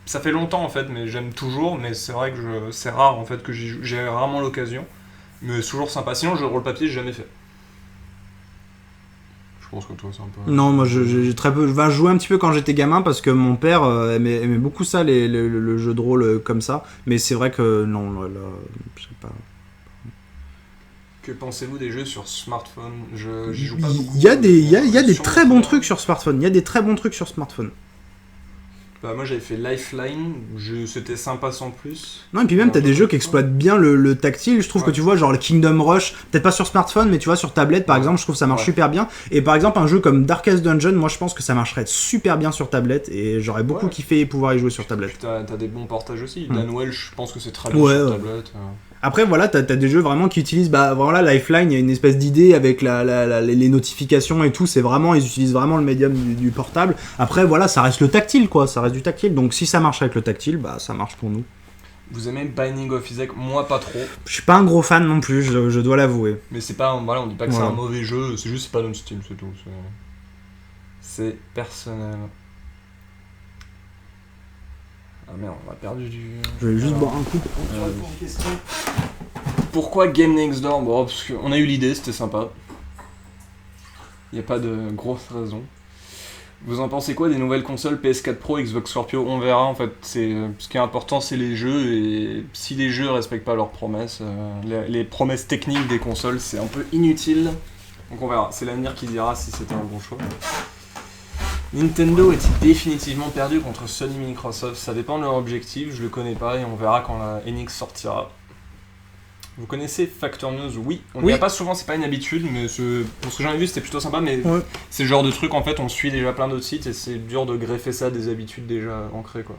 ça fait longtemps en fait, mais j'aime toujours. Mais c'est vrai que c'est rare en fait que j'ai rarement l'occasion. Mais c'est toujours sympa. Sinon, jeu de rôle papier, j'ai jamais fait. Je pense que toi c'est un peu... Non, moi j'ai très peu... Je jouais un petit peu quand j'étais gamin parce que mon père aimait beaucoup ça, le jeu de rôle comme ça. Mais c'est vrai que non, là, je sais pas... Que pensez-vous des jeux sur smartphone? J'y joue pas beaucoup. Il y a des très bons trucs sur smartphone. Il y a des très bons trucs sur smartphone. Bah moi j'avais fait Lifeline, c'était sympa sans plus. Non et puis même t'as des jeux qui exploitent bien le tactile, je trouve que tu vois genre le Kingdom Rush, peut-être pas sur smartphone mais tu vois sur tablette par exemple, je trouve que ça marche super bien. Et par exemple un jeu comme Darkest Dungeon, moi je pense que ça marcherait super bien sur tablette et j'aurais beaucoup kiffé pouvoir y jouer sur tablette. T'as des bons portages aussi, Dan Welsh je pense que c'est très bien sur tablette. Après voilà, t'as des jeux vraiment qui utilisent, bah voilà, Lifeline, il y a une espèce d'idée avec les notifications et tout, c'est vraiment, ils utilisent vraiment le médium du portable. Après voilà, ça reste le tactile quoi, ça reste du tactile, donc si ça marche avec le tactile, bah ça marche pour nous. Vous aimez Binding of Isaac? Moi pas trop. Je suis pas un gros fan non plus, je dois l'avouer. Mais c'est pas, voilà, on dit pas que c'est un mauvais jeu, c'est juste c'est pas notre style, c'est tout. C'est personnel. Ah merde, on a perdu du... Je vais juste boire un coup. Pourquoi Game Next Door? Bon, parce qu'on a eu l'idée, c'était sympa. Il n'y a pas de grosse raison. Vous en pensez quoi des nouvelles consoles PS4 Pro, Xbox Scorpio? On verra en fait. Ce qui est important, c'est les jeux, et si les jeux respectent pas leurs promesses, les promesses techniques des consoles, c'est un peu inutile. Donc on verra. C'est l'avenir qui dira si c'était un bon choix. Nintendo est-il définitivement perdu contre Sony et Microsoft? Ça dépend de leur objectif, je le connais pas et on verra quand la NX sortira. Vous connaissez Factor News? Oui, on n'y a pas souvent, c'est pas une habitude, mais pour ce que j'en ai vu c'était plutôt sympa, mais c'est le genre de truc en fait, on suit déjà plein d'autres sites et c'est dur de greffer ça à des habitudes déjà ancrées quoi.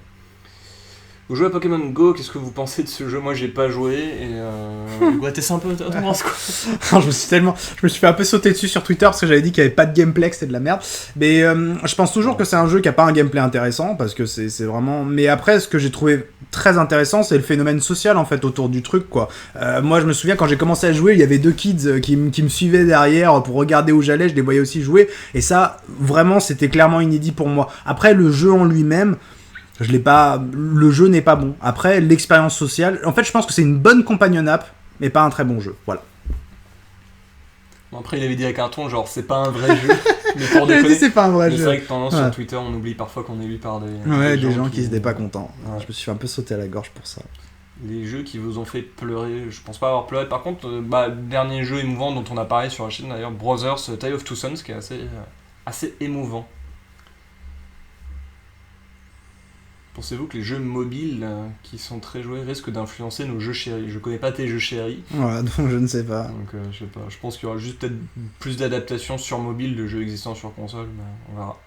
Vous jouez à Pokémon Go, qu'est-ce que vous pensez de ce jeu? Moi j'ai pas joué et t'es un peu t'en penses quoi? Non, je me suis fait un peu sauter dessus sur Twitter parce que j'avais dit qu'il y avait pas de gameplay, que c'était de la merde. Mais je pense toujours que c'est un jeu qui a pas un gameplay intéressant parce que c'est vraiment. Mais après, ce que j'ai trouvé très intéressant, c'est le phénomène social en fait autour du truc quoi. Moi, je me souviens quand j'ai commencé à jouer, il y avait 2 kids qui me suivaient derrière pour regarder où j'allais. Je les voyais aussi jouer et ça, vraiment, c'était clairement inédit pour moi. Après, le jeu en lui-même. Le jeu n'est pas bon. Après, l'expérience sociale, en fait, je pense que c'est une bonne companion app, mais pas un très bon jeu. Voilà. Bon, après, il avait dit avec un ton, genre, c'est pas un vrai jeu. Mais pour déconner, c'est pas un vrai jeu. C'est vrai que tendance sur Twitter, on oublie parfois qu'on est lu par des gens qui étaient pas contents. Ouais. Je me suis fait un peu sauter à la gorge pour ça. Les jeux qui vous ont fait pleurer, je pense pas avoir pleuré. Par contre, le dernier jeu émouvant dont on a parlé sur la chaîne d'ailleurs, Brothers Tale of Two Sons, qui est assez émouvant. Pensez-vous que les jeux mobiles qui sont très joués risquent d'influencer nos jeux chéris? Je connais pas tes jeux chéris. Voilà, donc je ne sais pas. Donc je sais pas. Je pense qu'il y aura juste peut-être plus d'adaptations sur mobile de jeux existants sur console, mais on verra.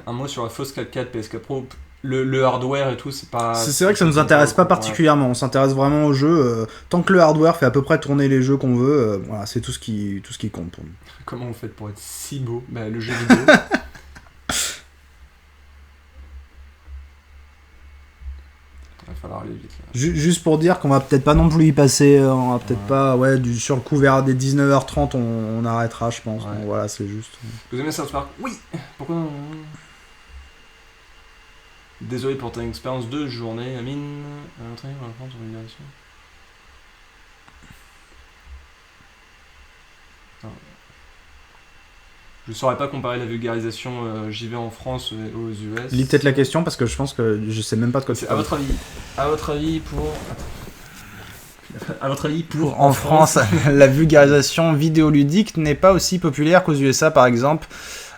Un mot sur la fausse 4K de PS4 Pro. Le hardware et tout, c'est pas... C'est vrai que ça nous intéresse pas particulièrement. On s'intéresse vraiment aux jeux. Tant que le hardware fait à peu près tourner les jeux qu'on veut, voilà, c'est tout ce qui compte pour nous. Comment vous faites pour être si beau? Le jeu vidéo. Il va falloir aller vite là. Juste pour dire qu'on va peut-être pas non plus y passer, on va peut-être pas, sur le coup vers des 19h30 on arrêtera je pense, donc voilà c'est juste. Vous aimez South Park? Oui. Pourquoi non? Désolé pour ton expérience de journée, Amine. Je saurais pas comparer la vulgarisation j'y vais en France aux US. Lis peut-être la question parce que je pense que je sais même pas de quoi tu parles. À votre avis pour en France, la vulgarisation vidéoludique n'est pas aussi populaire qu'aux USA par exemple,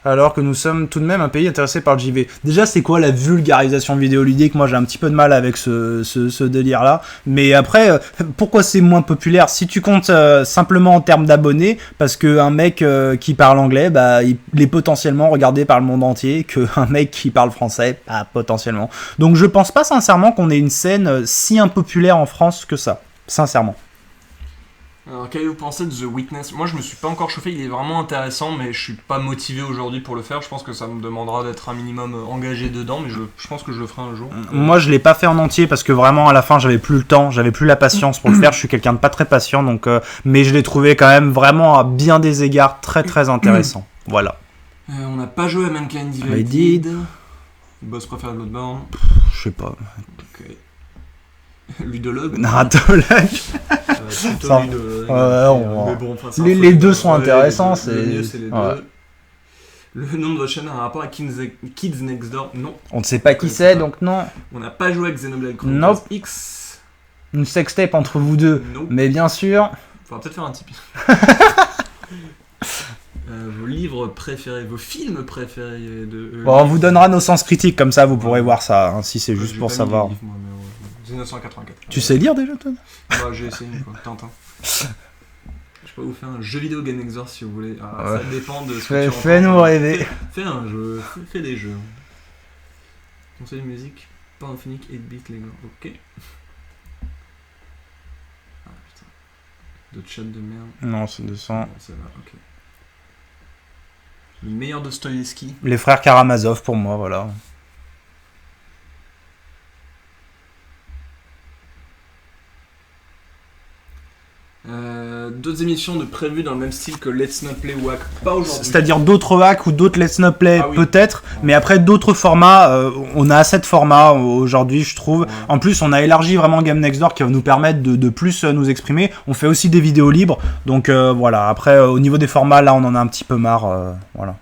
alors que nous sommes tout de même un pays intéressé par le JV. Déjà, c'est quoi la vulgarisation vidéoludique? Moi, j'ai un petit peu de mal avec ce délire-là. Mais après, pourquoi c'est moins populaire? Si tu comptes simplement en termes d'abonnés, parce qu'un mec qui parle anglais, il est potentiellement regardé par le monde entier, qu'un mec qui parle français, potentiellement. Donc, je pense pas sincèrement qu'on ait une scène si impopulaire en France que ça. Sincèrement. Alors, qu'avez-vous pensé de The Witness? Moi, je me suis pas encore chauffé, il est vraiment intéressant, mais je suis pas motivé aujourd'hui pour le faire. Je pense que ça me demandera d'être un minimum engagé dedans, mais je pense que je le ferai un jour. Moi, je l'ai pas fait en entier parce que vraiment, à la fin, j'avais plus le temps, j'avais plus la patience pour le faire. Je suis quelqu'un de pas très patient, donc, mais je l'ai trouvé quand même vraiment à bien des égards très très intéressant. Voilà. On n'a pas joué à Mankind Divided. Boss préféré de Bloodborne? Je sais pas. Ok. Ludologue? Narratologue. Les deux sont intéressants. Le mieux, c'est les deux. Le nom de votre chaîne a un rapport à Kids Next Door? Non. On ne sait pas qui c'est, donc non. On n'a pas joué avec Xenoblade Chronicles X. Une sextape entre vous deux. Nope. Mais bien sûr. Faudra peut-être faire un Tipeee. Vos livres préférés, vos films préférés on vous donnera nos sens critiques, comme ça vous pourrez voir ça, hein, si c'est juste pour savoir. 1984. Tu sais lire déjà, toi? Moi, j'ai essayé une fois, Tintin. Je peux vous faire un jeu vidéo Game Exor si vous voulez. Ça dépend de ce que tu fais-nous rêver. Fais un jeu, fais des jeux. Conseil de musique, Paraphonique, 8-bit, les gars, ok. Ah putain. D'autres chat de merde. Non, c'est 200. C'est là, ok. Le meilleur de Dostoïevski. Les frères Karamazov pour moi, voilà. D'autres émissions de prévues dans le même style que Let's Not Play WAC, pas aujourd'hui. C'est-à-dire d'autres WAC ou d'autres Let's Not Play, peut-être, mais après d'autres formats, on a assez de formats aujourd'hui, je trouve. Ouais. En plus, on a élargi vraiment Game Next Door qui va nous permettre de plus nous exprimer. On fait aussi des vidéos libres, donc voilà. Après, au niveau des formats, là, on en a un petit peu marre, voilà.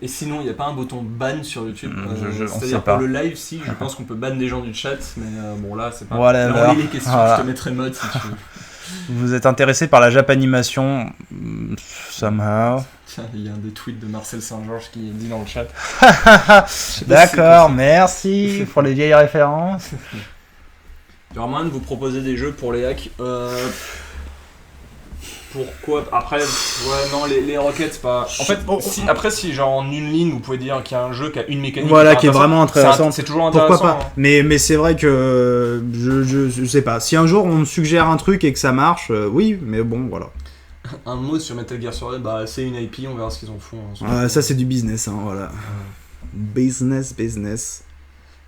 Et sinon, il n'y a pas un bouton ban sur YouTube. On sait C'est-à-dire pas. pour le live, si, je pense qu'on peut ban des gens du chat, mais bon là, c'est pas... Whatever. Là, on lit les questions, Voilà. je te mettrai mode si tu veux. Vous êtes intéressé par la Japanimation? Somehow. Tiens, il y a un des tweets de Marcel Saint-Georges qui est dit dans le chat. D'accord, merci pour les vieilles références. Il y aura moyen de vous proposer des jeux pour les hacks. Pourquoi? Après, ouais, non, les roquettes, c'est pas. En fait, si genre en une ligne, vous pouvez dire qu'il y a un jeu qui a une mécanique. Voilà, qui est vraiment intéressant. C'est toujours intéressant. Pourquoi pas? Hein. Mais c'est vrai que je sais pas. Si un jour on me suggère un truc et que ça marche, oui, mais bon, voilà. Un mot sur Metal Gear Solid, bah c'est une IP, on verra ce qu'ils en font. Hein, Ça c'est du business, hein, voilà. Business.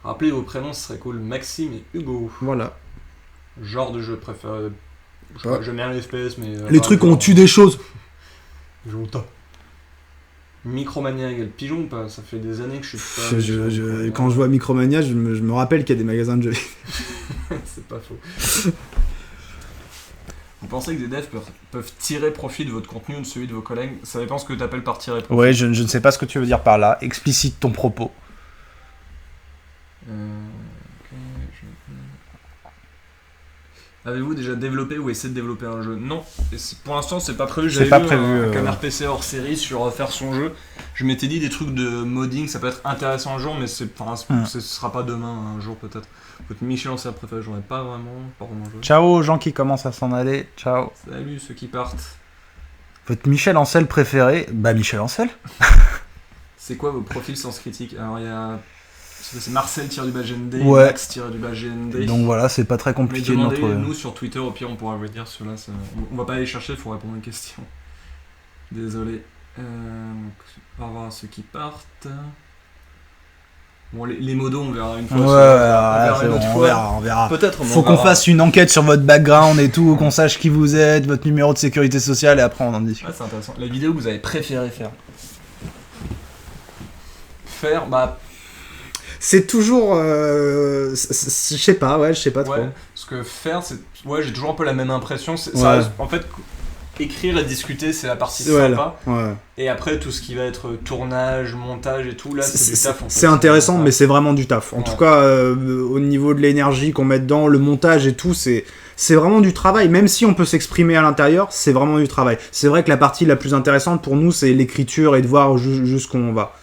Rappelez vos prénoms, ce serait cool. Maxime et Hugo. Voilà. Genre de jeu préféré. Je sais pas, j'aime bien les FPS, mais. Les trucs où on tue des choses. Micromania égale pigeon ou pas? Ça fait des années que je suis pas. Quand je vois Micromania, je me rappelle qu'il y a des magasins de jeux. C'est pas faux. Vous pensez que des devs peuvent tirer profit de votre contenu ou de celui de vos collègues? Ça dépend ce que tu appelles par tirer profit. Ouais, je ne sais pas ce que tu veux dire par là. Explicite ton propos. Avez-vous déjà développé ou essayé de développer un jeu? Non, pour l'instant c'est pas prévu. C'est pas prévu. Un Canard PC hors série sur faire son jeu. Je m'étais dit des trucs de modding, ça peut être intéressant un jour, mais ce sera pas demain, un jour peut-être. Votre Michel Ancel préféré, j'en ai pas vraiment joué. Ciao aux gens qui commencent à s'en aller. Ciao. Salut ceux qui partent. Votre Michel Ancel préféré? Bah Michel Ancel. C'est quoi vos profils Sens Critique? Alors il y a... C'est Marcel-GND, ouais. Max-GND. Donc voilà, c'est pas très compliqué de nous retrouver. Nous sur Twitter, au pire on pourra vous dire cela. On va pas aller chercher, il faut répondre à une question. Désolé. Au revoir à ceux qui partent. Bon, les modos, on verra une fois. On verra. Peut-être. Faut qu'on fasse une enquête sur votre background et tout, qu'on sache qui vous êtes, votre numéro de sécurité sociale, et après on en discute. Ouais, c'est intéressant. La vidéo que vous avez préféré faire? Bah. C'est toujours. Je sais pas, je sais pas trop. Parce que faire, j'ai toujours un peu la même impression. En fait, écrire et discuter, c'est la partie sympa. Ouais. Et après, tout ce qui va être tournage, montage et tout, là, c'est du taf. C'est intéressant, mais c'est vraiment du taf. En tout cas, au niveau de l'énergie qu'on met dedans, le montage et tout, c'est vraiment du travail. Même si on peut s'exprimer à l'intérieur, c'est vraiment du travail. C'est vrai que la partie la plus intéressante pour nous, c'est l'écriture et de voir jusqu'où on va.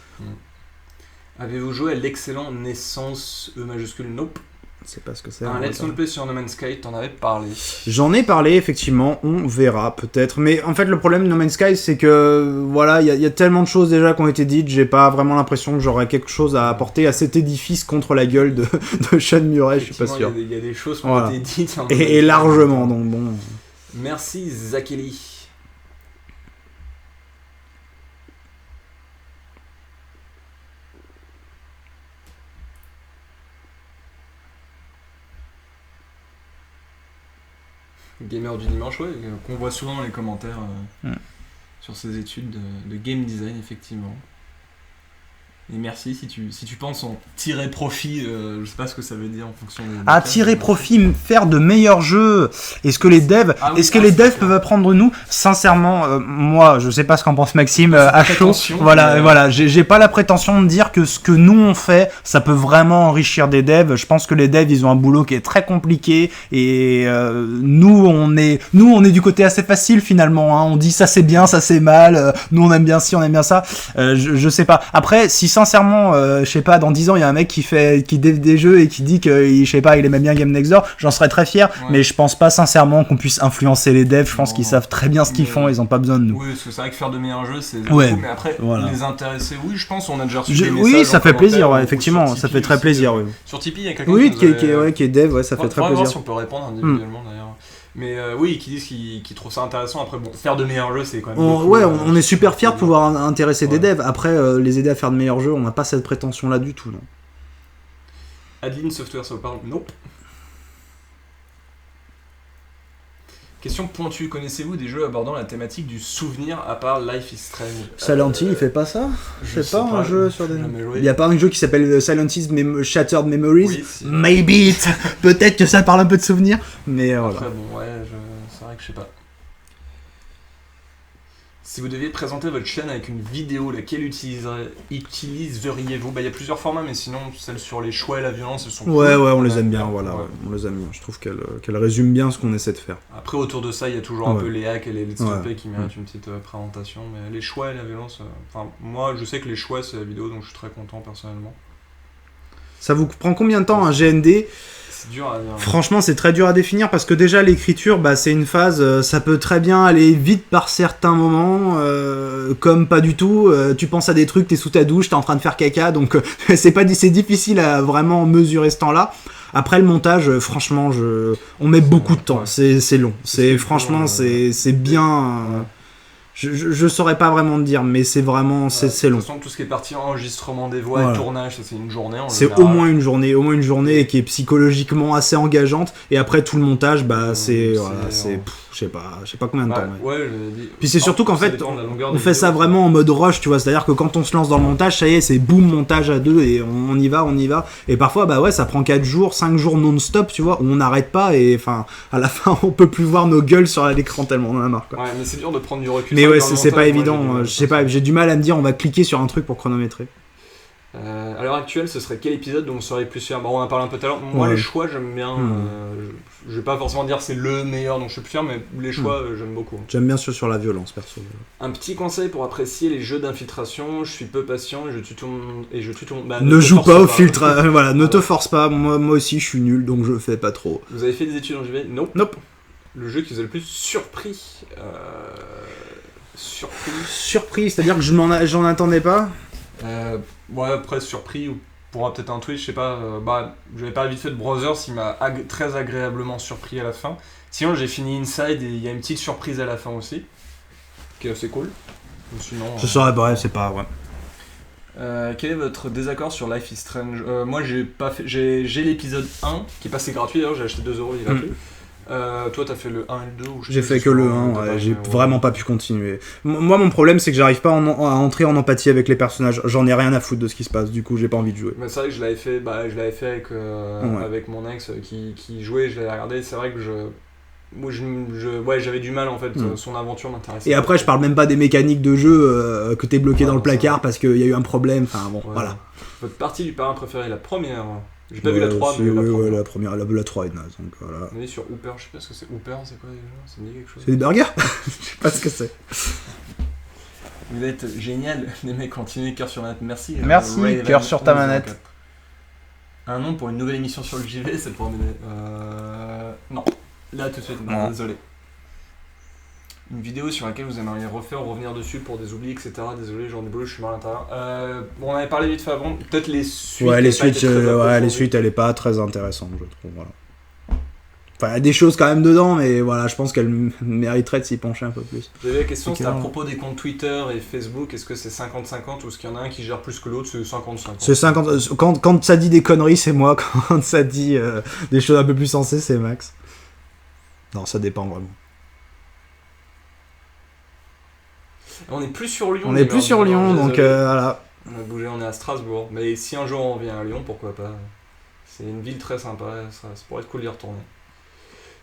Avez-vous joué à l'excellent Naissance E majuscule? Nope. Je sais pas ce que c'est. Un Let's Play sur No Man's Sky, t'en avais parlé. J'en ai parlé, effectivement, on verra peut-être. Mais en fait, le problème de No Man's Sky, c'est que voilà, il y a tellement de choses déjà qui ont été dites, j'ai pas vraiment l'impression que j'aurais quelque chose à apporter à cet édifice contre la gueule de Sean Murray, je suis pas sûr. Il y a des choses qui ont été dites. Et largement, donc bon. Merci Zakeli. Gamer du dimanche, ouais, qu'on voit souvent dans les commentaires sur ses études de game design, effectivement. Et merci si tu penses en tirer profit, je sais pas ce que ça veut dire en fonction de... Tirer profit, faire de meilleurs jeux. Est-ce que les devs, peuvent apprendre nous? Sincèrement, moi, je sais pas ce qu'en pense Maxime à chaud. Voilà, j'ai pas la prétention de dire que ce que nous on fait, ça peut vraiment enrichir des devs. Je pense que les devs, ils ont un boulot qui est très compliqué et nous on est du côté assez facile finalement. Hein. On dit ça c'est bien, ça c'est mal. Nous on aime bien ci, on aime bien ça. Je sais pas. Après, si sincèrement, je sais pas, dans 10 ans, il y a un mec qui dev des jeux et qui dit que, je sais pas, il aimait bien Game Next Door, j'en serais très fier, mais je pense pas sincèrement qu'on puisse influencer les devs, je pense qu'ils savent très bien ce qu'ils font, ils ont pas besoin de nous. Oui, parce que c'est vrai que faire de meilleurs jeux, c'est cool, mais après, les intéresser, oui, je pense, on a déjà reçu des messages. Oui, ça fait plaisir, effectivement, ça fait très plaisir. Sur Tipeee, il y a quelqu'un qui est dev, ça fait très plaisir. Voir si on peut répondre individuellement d'ailleurs. Mais oui, qui disent qu'ils trouvent ça intéressant. Après, bon, faire de meilleurs jeux, c'est quand même. On est super fiers de pouvoir intéresser des devs. Après, les aider à faire de meilleurs jeux, on n'a pas cette prétention-là du tout, non. Adeline Software, ça vous parle? Nope. Question pointue, connaissez-vous des jeux abordant la thématique du souvenir à part Life is Strange? Silent Hill, il fait pas ça? Je sais pas un jeu sur des... Il y a pas un jeu qui s'appelle Silent Hill Shattered Memories? Oui, Maybe it. Peut-être que ça parle un peu de souvenirs, mais voilà. Après, bon, c'est vrai que je sais pas. Si vous deviez présenter votre chaîne avec une vidéo, laquelle utiliseriez-vous ? Il y a plusieurs formats, mais sinon, celles sur les choix et la violence, elles sont Ouais, cool. on les aime bien, voilà. Ouais. On les aime bien. Je trouve qu'elles résument bien ce qu'on essaie de faire. Après, autour de ça, il y a toujours un peu les hacks et les let's play qui méritent une petite présentation. Mais les choix et la violence... moi, je sais que les choix, c'est la vidéo, donc je suis très content, personnellement. Ça vous prend combien de temps, un GND ? C'est dur à dire. Franchement, c'est très dur à définir parce que déjà l'écriture, c'est une phase, ça peut très bien aller vite par certains moments, comme pas du tout. Tu penses à des trucs, t'es sous ta douche, t'es en train de faire caca, donc c'est difficile à vraiment mesurer ce temps-là. Après le montage, franchement, on met beaucoup de temps, c'est long. Franchement, c'est bien. Je saurais pas vraiment te dire, mais c'est vraiment c'est long. De toute façon, tout ce qui est parti enregistrement des voix et tournage, c'est une journée. C'est au moins une journée et qui est psychologiquement assez engageante. Et après tout le montage, je sais pas combien de temps. Ouais, je l'ai dit. Puis c'est surtout qu'en fait, on fait ça vraiment en mode rush, tu vois. C'est-à-dire que quand on se lance dans le montage, ça y est, c'est boum, montage à deux et on y va. Et parfois, ça prend 4 jours, 5 jours non-stop, tu vois, où on n'arrête pas et à la fin, on peut plus voir nos gueules sur l'écran tellement on en a marre, quoi. Ouais, mais c'est dur de prendre du recul. Mais ouais, c'est pas évident. Je sais pas, j'ai du mal à me dire, on va cliquer sur un truc pour chronométrer. À l'heure actuelle, ce serait quel épisode dont vous seriez plus fier ? On en a parlé un peu tout à l'heure. Moi, les choix, j'aime bien. Je vais pas forcément dire c'est le meilleur dont je suis plus fier, mais les choix, j'aime beaucoup. J'aime bien sur la violence, perso. Un petit conseil pour apprécier les jeux d'infiltration. Je suis peu patient et je tue tout le monde. Ne joue pas au filtre. Voilà, ne te force pas. Moi aussi, je suis nul, donc je fais pas trop. Vous avez fait des études en JV ? Nope. Le jeu qui vous a le plus surpris Surpris, c'est-à-dire que j'en attendais pas. Ouais, après surpris ou pour peut-être un tweet, je sais pas. J'avais parlé vite fait de Brothers, il m'a très agréablement surpris à la fin. Sinon, j'ai fini Inside et il y a une petite surprise à la fin aussi, qui est assez cool. Sinon, je saurais pas, c'est pas. Ouais. Quel est votre désaccord sur Life is Strange ? Moi, j'ai l'épisode 1 qui est passé gratuit. D'ailleurs, j'ai acheté 2€, il est gratuit. Toi, t'as fait le 1 et le 2 ou j'ai fait que le 1, j'ai vraiment pas pu continuer. Moi, mon problème, c'est que j'arrive pas à entrer en empathie avec les personnages. J'en ai rien à foutre de ce qui se passe, du coup, j'ai pas envie de jouer. Mais c'est vrai que je l'avais fait avec mon ex qui jouait, je l'avais regardé. C'est vrai que j'avais du mal en fait, son aventure m'intéressait. Et après, je parle même pas des mécaniques de jeu que t'es bloqué dans le placard parce qu'il y a eu un problème. Enfin, voilà. Votre partie du parrain préféré, la première ? J'ai pas vu la 3, mais la première, la 3 est naze, donc voilà. On est sur Hooper, je sais pas ce que c'est. Hooper, c'est quoi déjà ? Ça me dit quelque chose ? C'est des burgers. Je sais pas ce que c'est. Vous êtes génial, les mecs, continuez, cœur sur manette, merci. Merci, cœur sur ta manette. Un nom pour une nouvelle émission sur le JV, c'est pour m'aider. Non, là tout de suite, non, désolé. Une vidéo sur laquelle vous aimeriez refaire ou revenir dessus pour des oublis, etc. Désolé, j'en ai brûlé, je suis mal à l'intérieur. On avait parlé vite fait avant, peut-être les suites. Ouais, les suites, elle est pas très intéressante, je trouve. Voilà. Enfin, il y a des choses quand même dedans, mais voilà, je pense qu'elle mériterait de s'y pencher un peu plus. J'avais la question, c'était à propos des comptes Twitter et Facebook, est-ce que c'est 50-50 ou est-ce qu'il y en a un qui gère plus que l'autre ? C'est 50-50. C'est 50. Quand ça dit des conneries, c'est moi. Quand ça dit des choses un peu plus sensées, c'est Max. Non, ça dépend vraiment. On est plus sur Lyon. On est plus sur Lyon, donc voilà. On a bougé, on est à Strasbourg. Mais si un jour on revient à Lyon, pourquoi pas ? C'est une ville très sympa, ça pourrait être cool d'y retourner.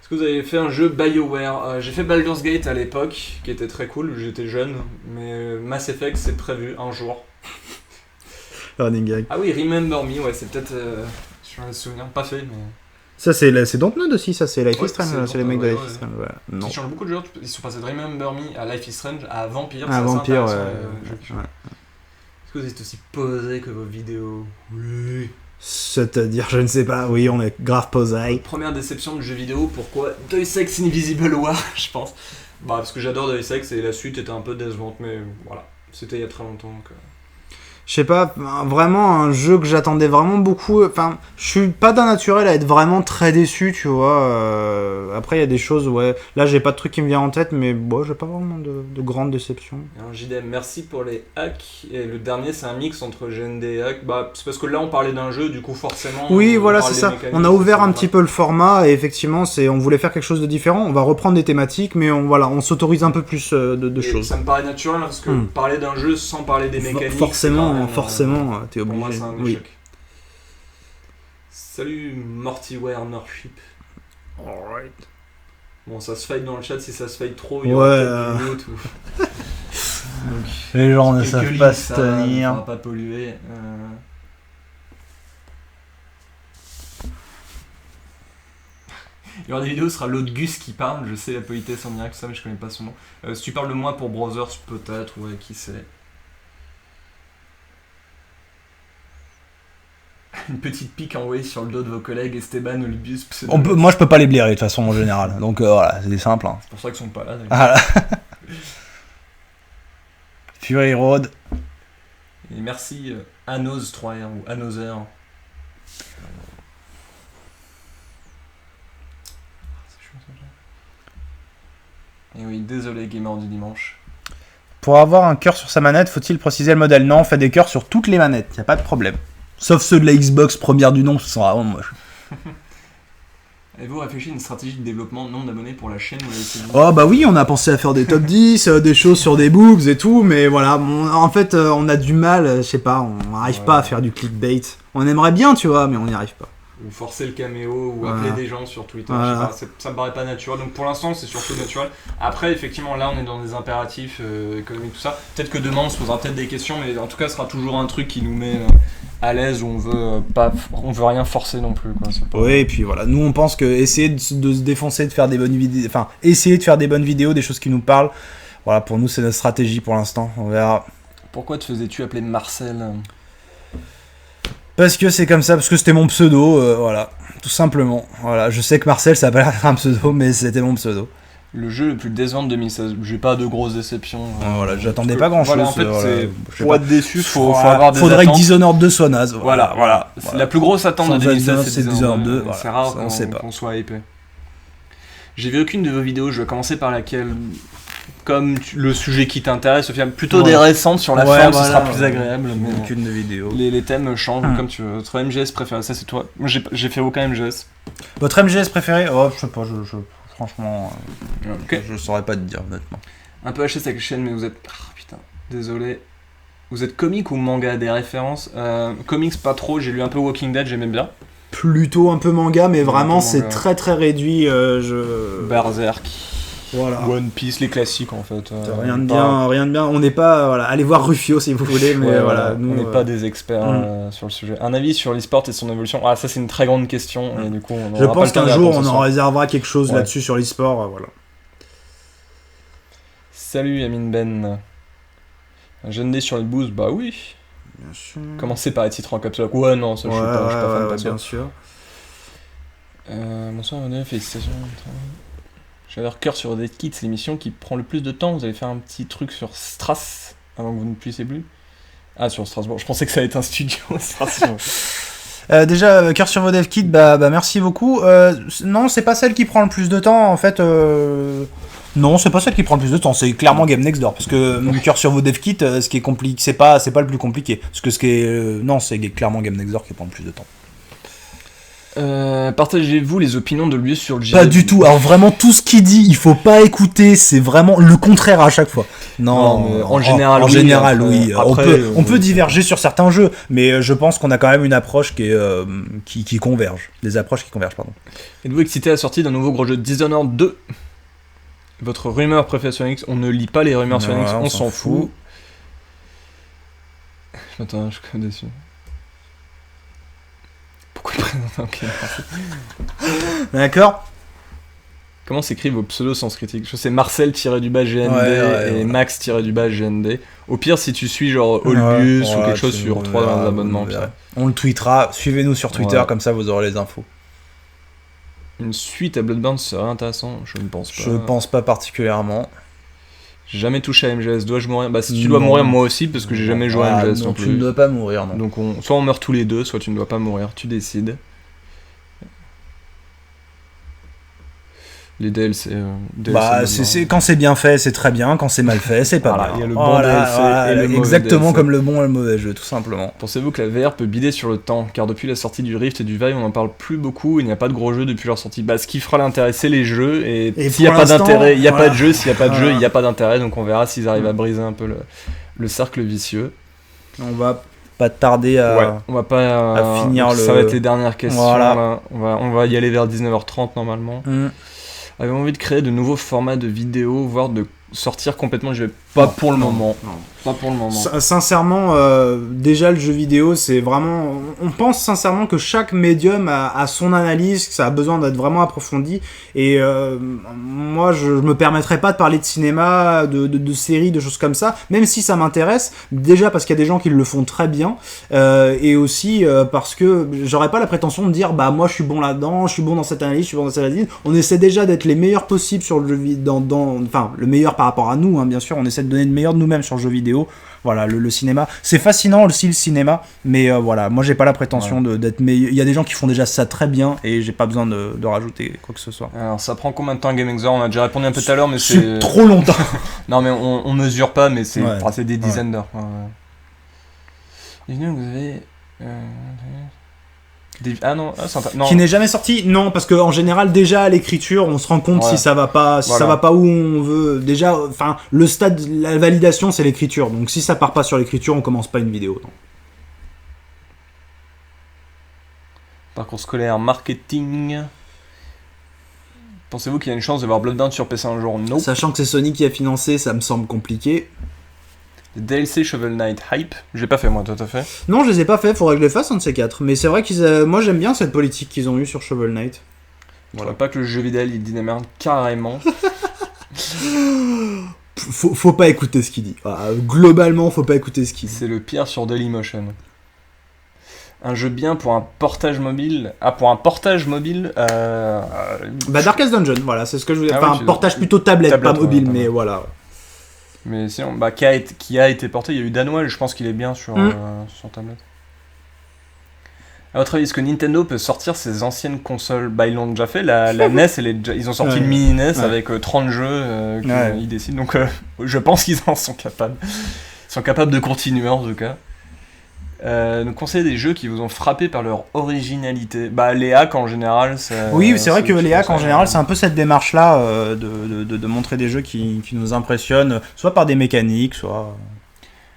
Est-ce que vous avez fait un jeu BioWare ? J'ai fait Baldur's Gate à l'époque, qui était très cool, j'étais jeune, mais Mass Effect c'est prévu un jour. Running gag. Ah oui, Remember Me, ouais, c'est peut-être sur les souvenirs, pas fait, mais... Ça c'est Dontnod aussi, ça c'est Life is Strange, c'est les mecs de Life is Strange. Ouais. Non. Ils changent beaucoup de jeux, ils sont passés de Remember Me à Life is Strange à Vampire. À Vampire, ouais. Est-ce que vous êtes aussi posé que vos vidéos ? Oui. C'est-à-dire, je ne sais pas, oui, on est grave posé. Première déception de jeu vidéo, pourquoi ? Deus Ex Invisible War, je pense. Parce que j'adore Deus Ex et la suite était un peu décevante, mais voilà, c'était il y a très longtemps. Donc, je sais pas, vraiment un jeu que j'attendais vraiment beaucoup. Enfin, je suis pas d'un naturel à être vraiment très déçu, tu vois. Après, il y a des choses, ouais. Là, j'ai pas de truc qui me vient en tête, mais bon, j'ai pas vraiment de grandes déceptions. Alors, JDM, merci pour les hacks. Et le dernier, c'est un mix entre GND et hack. C'est parce que là, on parlait d'un jeu, du coup, forcément. Oui, voilà, c'est ça. On a ouvert un petit peu le format, et effectivement, on voulait faire quelque chose de différent. On va reprendre des thématiques, mais on s'autorise un peu plus de choses. Ça me paraît naturel, parce que parler d'un jeu sans parler des mécaniques. Forcément, t'es obligé. Pour moi, c'est un échec. Salut Mortyware Norship. Alright. Bon, ça se fight dans le chat, si ça se fight trop, il y aura peut-être du mute ou... Donc, Les gens ne quelques savent lignes, pas ça se va, tenir. on va pas polluer. Et alors des vidéos, ce sera l'autre Gus qui parle. Je sais la politesse en direct, tout ça, mais je connais pas son nom. Si tu parles de moi pour Brothers, peut-être, ouais, qui sait. Une petite pique envoyée sur le dos de vos collègues Esteban ou Libius. Moi, je peux pas les blairer de toute façon en général. Donc voilà, c'est simple. Hein. C'est pour ça qu'ils sont pas là. Voilà. Fury Road. Et merci Anos3R ou Anoser. Et oui, désolé gamer du dimanche. Pour avoir un cœur sur sa manette, faut-il préciser le modèle? Non, on fait des cœurs sur toutes les manettes, y a pas de problème. Sauf ceux de la Xbox première du nom, ce sont vraiment moches. Avez-vous réfléchi à une stratégie de développement nombre d'abonnés pour la chaîne ou la Oh bah oui, on a pensé à faire des top 10, des choses sur des boobs et tout, mais voilà, en fait on a du mal, je sais pas, on n'arrive pas à faire du clickbait. On aimerait bien, tu vois, mais on n'y arrive pas. Ou forcer le caméo, ou appeler des gens sur Twitter, je sais pas, ça me paraît pas naturel. Donc pour l'instant c'est surtout naturel. Après effectivement là on est dans des impératifs économiques, tout ça. Peut-être que demain on se posera peut-être des questions, mais en tout cas ce sera toujours un truc qui nous met à l'aise, où on veut rien forcer non plus, quoi. Oui, et puis voilà, nous on pense que essayer de se défoncer, de faire des bonnes vidéos, enfin essayer de faire des bonnes vidéos, des choses qui nous parlent, voilà, pour nous c'est notre stratégie pour l'instant, on verra. Pourquoi te faisais-tu appeler Marcel? Parce que c'est comme ça, parce que c'était mon pseudo, voilà, tout simplement. Voilà, je sais que Marcel ça a pas l'air d'être un pseudo, mais c'était mon pseudo. Le jeu le plus décevant de 2016, j'ai pas de grosses déceptions. Voilà, j'attendais pas grand chose. Voilà, en fait, pour être déçu, faut avoir des faudrait attentes. que Dishonored 2 soit naze. Voilà. La plus grosse attente de 2016, c'est Dishonored 2. C'est rare qu'on soit hypé. J'ai vu aucune de vos vidéos, je vais commencer par laquelle. Comme le sujet qui t'intéresse, Sophia, plutôt des récentes sur la fin, ce sera plus agréable. Mais aucune de vidéos. Les thèmes changent comme tu veux. Votre MGS préféré, ça c'est toi. Moi j'ai fait aucun MGS. Votre MGS préféré? Oh, je sais pas, franchement, okay. Je saurais pas te dire honnêtement. Un peu haché cette chaîne, mais vous êtes. Oh, putain, désolé. Vous êtes comique ou manga? Des références comics pas trop, j'ai lu un peu Walking Dead, j'aimais bien. Plutôt un peu manga, mais vraiment c'est très très réduit. Berserk. Voilà. One Piece, les classiques en fait. Rien de bien. On n'est pas. Voilà. Allez voir Rufio si vous voulez, mais voilà. Nous, on n'est pas des experts sur le sujet. Un avis sur l'e-sport et son évolution? Ah, ça c'est une très grande question. Et du coup, je pense qu'un jour on en réservera quelque chose là-dessus sur l'e-sport. Voilà. Salut Yamin Ben. Un jeune dé sur les boosts? Bah oui. Bien sûr. Commencez par les titres en caps lock. Ouais, non, ça je suis pas fan de ça. Bien sûr. Bonsoir, félicitations. J'adore Cœur sur Dead Kit, c'est l'émission qui prend le plus de temps. Vous allez faire un petit truc sur Stras avant que vous ne puissiez plus. Ah, sur Strasbourg. Je pensais que ça allait être un studio. Déjà, Cœur sur vos dev kits, bah merci beaucoup. Non, c'est pas celle qui prend le plus de temps, en fait. Non, c'est pas celle qui prend le plus de temps. C'est clairement Game Next Door, parce que Cœur sur vos dev kits, ce qui est compliqué, c'est pas le plus compliqué. Parce que non, c'est clairement Game Next Door qui prend le plus de temps. Partagez-vous les opinions de lui sur le Pas du tout. Alors vraiment tout ce qu'il dit, il faut pas écouter. C'est vraiment le contraire à chaque fois. Non, en général, oui. Après, on peut diverger sur certains jeux, mais je pense qu'on a quand même une approche qui converge. Des approches qui convergent, pardon. Êtes-vous excité à la sortie d'un nouveau gros jeu Dishonored 2? Votre rumeur préférée sur NX? On ne lit pas les rumeurs sur NX, on s'en fout. Attends, je suis déçu. Pourquoi présenter D'accord. Comment s'écrivent vos pseudos sans critique? Je sais Marcel-GND et Max-GND. Au pire, si tu suis genre Olbius ou quelque chose sur 3 dans les abonnements. On le tweetera. Suivez-nous sur Twitter, comme ça vous aurez les infos. Une suite à Bloodborne serait intéressant? Je ne pense pas. Je pense pas particulièrement. J'ai jamais touché à MGS. Dois-je mourir? Bah si tu dois mourir, moi aussi, parce que j'ai jamais joué à MGS non plus. Tu ne dois pas mourir, non. Donc soit on meurt tous les deux, soit tu ne dois pas mourir. Tu décides. Les DLC. Quand c'est bien fait, c'est très bien. Quand c'est mal fait, c'est pas bien. Il y a le bon DLC et le mauvais exactement DLC. Comme le bon et le mauvais jeu, tout simplement. Pensez-vous que la VR peut bider sur le temps? Car depuis la sortie du Rift et du Vive, on n'en parle plus beaucoup. Il n'y a pas de gros jeux depuis leur sortie. Bah, ce qui fera l'intérêt, c'est les jeux. Et s'il n'y a pas d'intérêt, il n'y a pas de jeu. S'il n'y a pas de jeu, il n'y a pas d'intérêt. Donc on verra s'ils arrivent à briser un peu le cercle vicieux. On va pas tarder à finir le. Ça va être les dernières questions. Voilà. Là. On va y aller vers 19h30 normalement. Avez-vous envie de créer de nouveaux formats de vidéos, voire de sortir complètement, je vais pas pour le moment. Non. Pas pour le moment. Sincèrement, déjà le jeu vidéo, c'est vraiment... On pense sincèrement que chaque médium a son analyse, que ça a besoin d'être vraiment approfondi. Et moi, je me permettrais pas de parler de cinéma, de séries, de choses comme ça, même si ça m'intéresse. Déjà parce qu'il y a des gens qui le font très bien, et aussi parce que j'aurais pas la prétention de dire, bah moi je suis bon là-dedans, je suis bon dans cette analyse, je suis bon dans cette analyse. On essaie déjà d'être les meilleurs possibles sur le jeu vidéo, enfin le meilleur par rapport à nous, hein, bien sûr. On essaie de donner le meilleur de nous-mêmes sur le jeu vidéo. Voilà, le cinéma, c'est fascinant aussi le cinéma, mais voilà, moi j'ai pas la prétention d'être meilleur. Il y a des gens qui font déjà ça très bien et j'ai pas besoin de rajouter quoi que ce soit. Alors ça prend combien de temps Gaming Zone? On a déjà répondu un peu tout à l'heure, mais c'est trop longtemps. Non mais on mesure pas, mais c'est des dizaines d'heures. Vous avez non. Qui n'est jamais sorti? Non, parce qu'en général, déjà à l'écriture, on se rend compte si ça va pas, ça va pas où on veut. Déjà, enfin, le stade, la validation, c'est l'écriture. Donc si ça part pas sur l'écriture, on commence pas une vidéo. Non. Parcours scolaire, marketing. Pensez-vous qu'il y a une chance de voir Bloodbound sur PC un jour? Non. Sachant que c'est Sony qui a financé, ça me semble compliqué. DLC Shovel Knight Hype, j'ai pas fait moi, toi t'as fait? Non, je les ai pas fait, faudrait que je les fasse un de ces quatre. Mais c'est vrai moi j'aime bien cette politique qu'ils ont eue sur Shovel Knight. Je crois pas que le jeu vidéo il dit des merdes carrément. Faut pas écouter ce qu'il dit. Globalement, faut pas écouter ce qu'il dit. C'est le pire sur Dailymotion. Un jeu bien pour un portage mobile. Ah, pour un portage mobile Darkest Dungeon, voilà, c'est ce que je voulais. Enfin, un portage plutôt tablette pas mobile, mais voilà. Mais sinon, qui a été porté, il y a eu Danois, je pense qu'il est bien sur tablette. À votre avis, est-ce que Nintendo peut sortir ses anciennes consoles? Bah, ils l'ont déjà fait, la NES, ils ont sorti une mini NES avec 30 jeux qu'ils décident, donc je pense qu'ils en sont capables. Ils sont capables de continuer en tout cas. Nous conseillez des jeux qui vous ont frappé par leur originalité. Bah, les hacks en général, oui, c'est vrai que les hacks en général, c'est un peu cette démarche-là de montrer des jeux qui nous impressionnent, soit par des mécaniques, soit.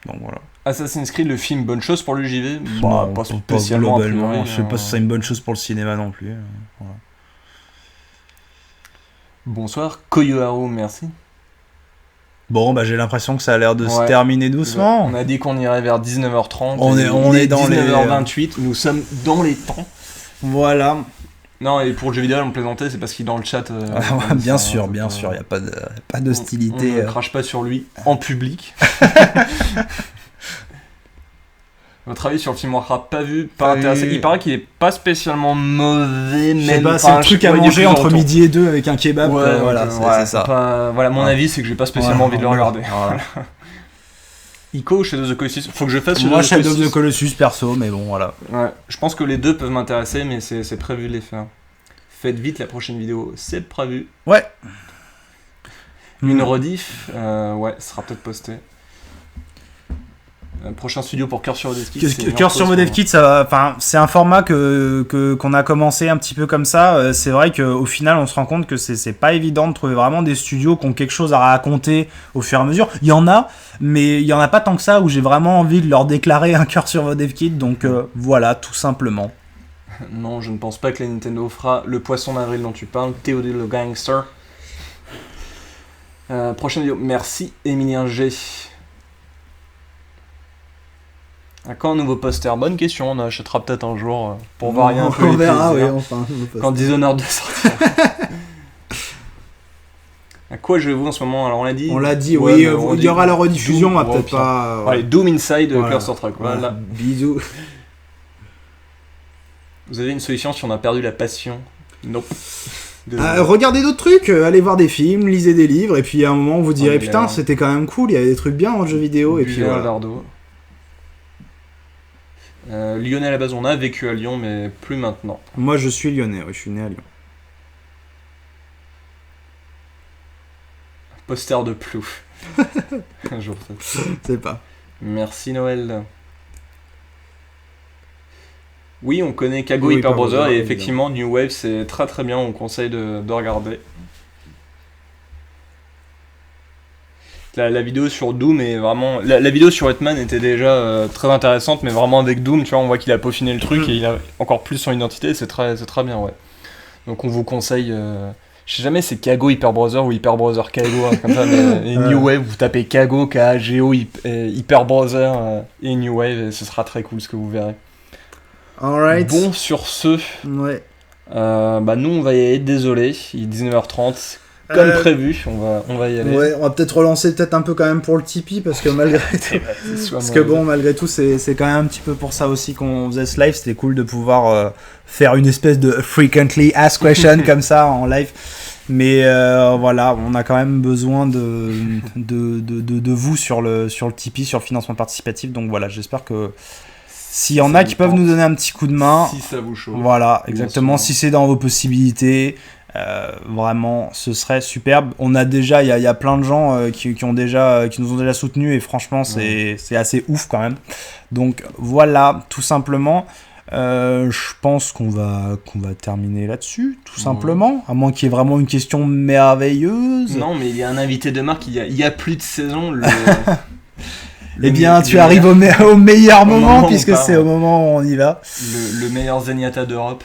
Donc voilà. Assassin's Creed, le film, bonne chose pour le JV? Bah, pas spécialement. Je sais pas si c'est une bonne chose pour le cinéma non plus. Voilà. Bonsoir, Koyoharu, merci. Bon, bah j'ai l'impression que ça a l'air de se terminer doucement. On a dit qu'on irait vers 19h30. On est dans 19h28, nous sommes dans les temps. Voilà. Non, et pour le jeu vidéo, on plaisantait, c'est parce qu'il est dans le chat. Bien sûr, il n'y a pas d'hostilité. On ne crache pas sur lui en public. Votre avis sur le film Warcraft? Pas vu, pas intéressé. Il paraît qu'il est pas spécialement mauvais, mais. Je sais pas, c'est un truc à manger entre midi et 2 avec un kebab. Voilà, c'est ça. Voilà, mon avis, c'est que j'ai pas spécialement envie de le regarder. Voilà. Ico ou Shadow of the Colossus? Faut que je fasse Shadow of the Colossus perso, mais bon, voilà. Ouais, je pense que les deux peuvent m'intéresser, mais c'est prévu de les faire. Faites vite la prochaine vidéo, c'est prévu. Ouais. Une rediff, sera peut-être postée. Prochain studio pour Cœur sur Model Kit. Cœur sur Model Kit, c'est un format qu'on a commencé un petit peu comme ça. C'est vrai qu'au final, on se rend compte que c'est pas évident de trouver vraiment des studios qui ont quelque chose à raconter au fur et à mesure. Il y en a, mais il y en a pas tant que ça où j'ai vraiment envie de leur déclarer un Cœur sur Model Kit. Donc voilà, tout simplement. Non, je ne pense pas que la Nintendo fera le poisson d'avril dont tu parles, Théodule le gangster. Prochaine vidéo. Merci, Emilien G. À quand un nouveau poster? Bonne question, on achètera peut-être un jour pour varier un peu les plaisirs. On verra, oui, enfin, quand Dishonored 2 sortira. À quoi jouez-vous en ce moment? Alors on l'a dit. On l'a dit, oui, il y aura la rediffusion, on va peut-être pas. Allez, Doom Inside, Cluster Truck. Voilà. Bisous. Vous avez une solution si on a perdu la passion? Nope. Regardez d'autres trucs, allez voir des films, lisez des livres, et puis à un moment vous direz putain, c'était quand même cool, il y avait des trucs bien en jeu vidéo, et puis voilà. Lyonnais à la base, on a vécu à Lyon, mais plus maintenant. Moi je suis lyonnais, je suis né à Lyon. Poster de Plouf. Un jour peut-être. C'est pas. Merci Noël. Oui, on connaît Kago Hyper Brother et effectivement New Wave c'est très très bien, on conseille de regarder. La vidéo sur Doom est vraiment... La vidéo sur Hetman était déjà très intéressante, mais vraiment avec Doom, tu vois, on voit qu'il a peaufiné le truc et il a encore plus son identité, c'est très bien, ouais. Donc on vous conseille Je sais jamais, c'est Kago Hyper Brother ou Hyper Brother Kago, comme ça, mais et New Wave, vous tapez Kago, K-A-G-O, Hyper Brother et New Wave, et ce sera très cool ce que vous verrez. Alright. Bon, sur ce, Ouais. nous on va y aller, désolé, il est 19h30, comme prévu, on va y aller. Ouais, on va peut-être relancer peut-être un peu quand même pour le Tipeee, parce que malgré tout, malgré tout, c'est quand même un petit peu pour ça aussi qu'on faisait ce live. C'était cool de pouvoir faire une espèce de frequently asked question comme ça en live. Mais voilà, on a quand même besoin de vous sur le Tipeee, sur le financement participatif. Donc voilà, j'espère que s'il y en a qui peuvent nous donner un petit coup de main, si ça vous chauffe. Voilà, exactement. Si c'est dans vos possibilités, vraiment, ce serait superbe. On a déjà, il y a plein de gens qui nous ont déjà soutenus et franchement, c'est assez ouf quand même. Donc voilà, tout simplement. Je pense qu'on va terminer là-dessus, tout simplement. À moins qu'il y ait vraiment une question merveilleuse. Non, mais il y a un invité de marque. Il y a plus de saison. Eh bien, tu arrives au meilleur moment, puisque c'est au moment où on y va. Le meilleur Zenyatta d'Europe.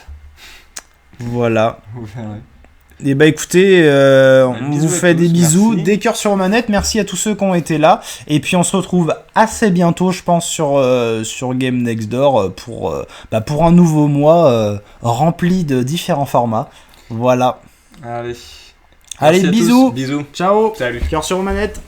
Voilà. Vous verrez. Et bah écoutez, on vous fait des bisous, des cœurs sur manette, merci à tous ceux qui ont été là, et puis on se retrouve assez bientôt, je pense, sur Game Next Door pour un nouveau mois rempli de différents formats. Voilà. Allez, bisous. Bisous. Ciao. Salut. Cœur sur manette.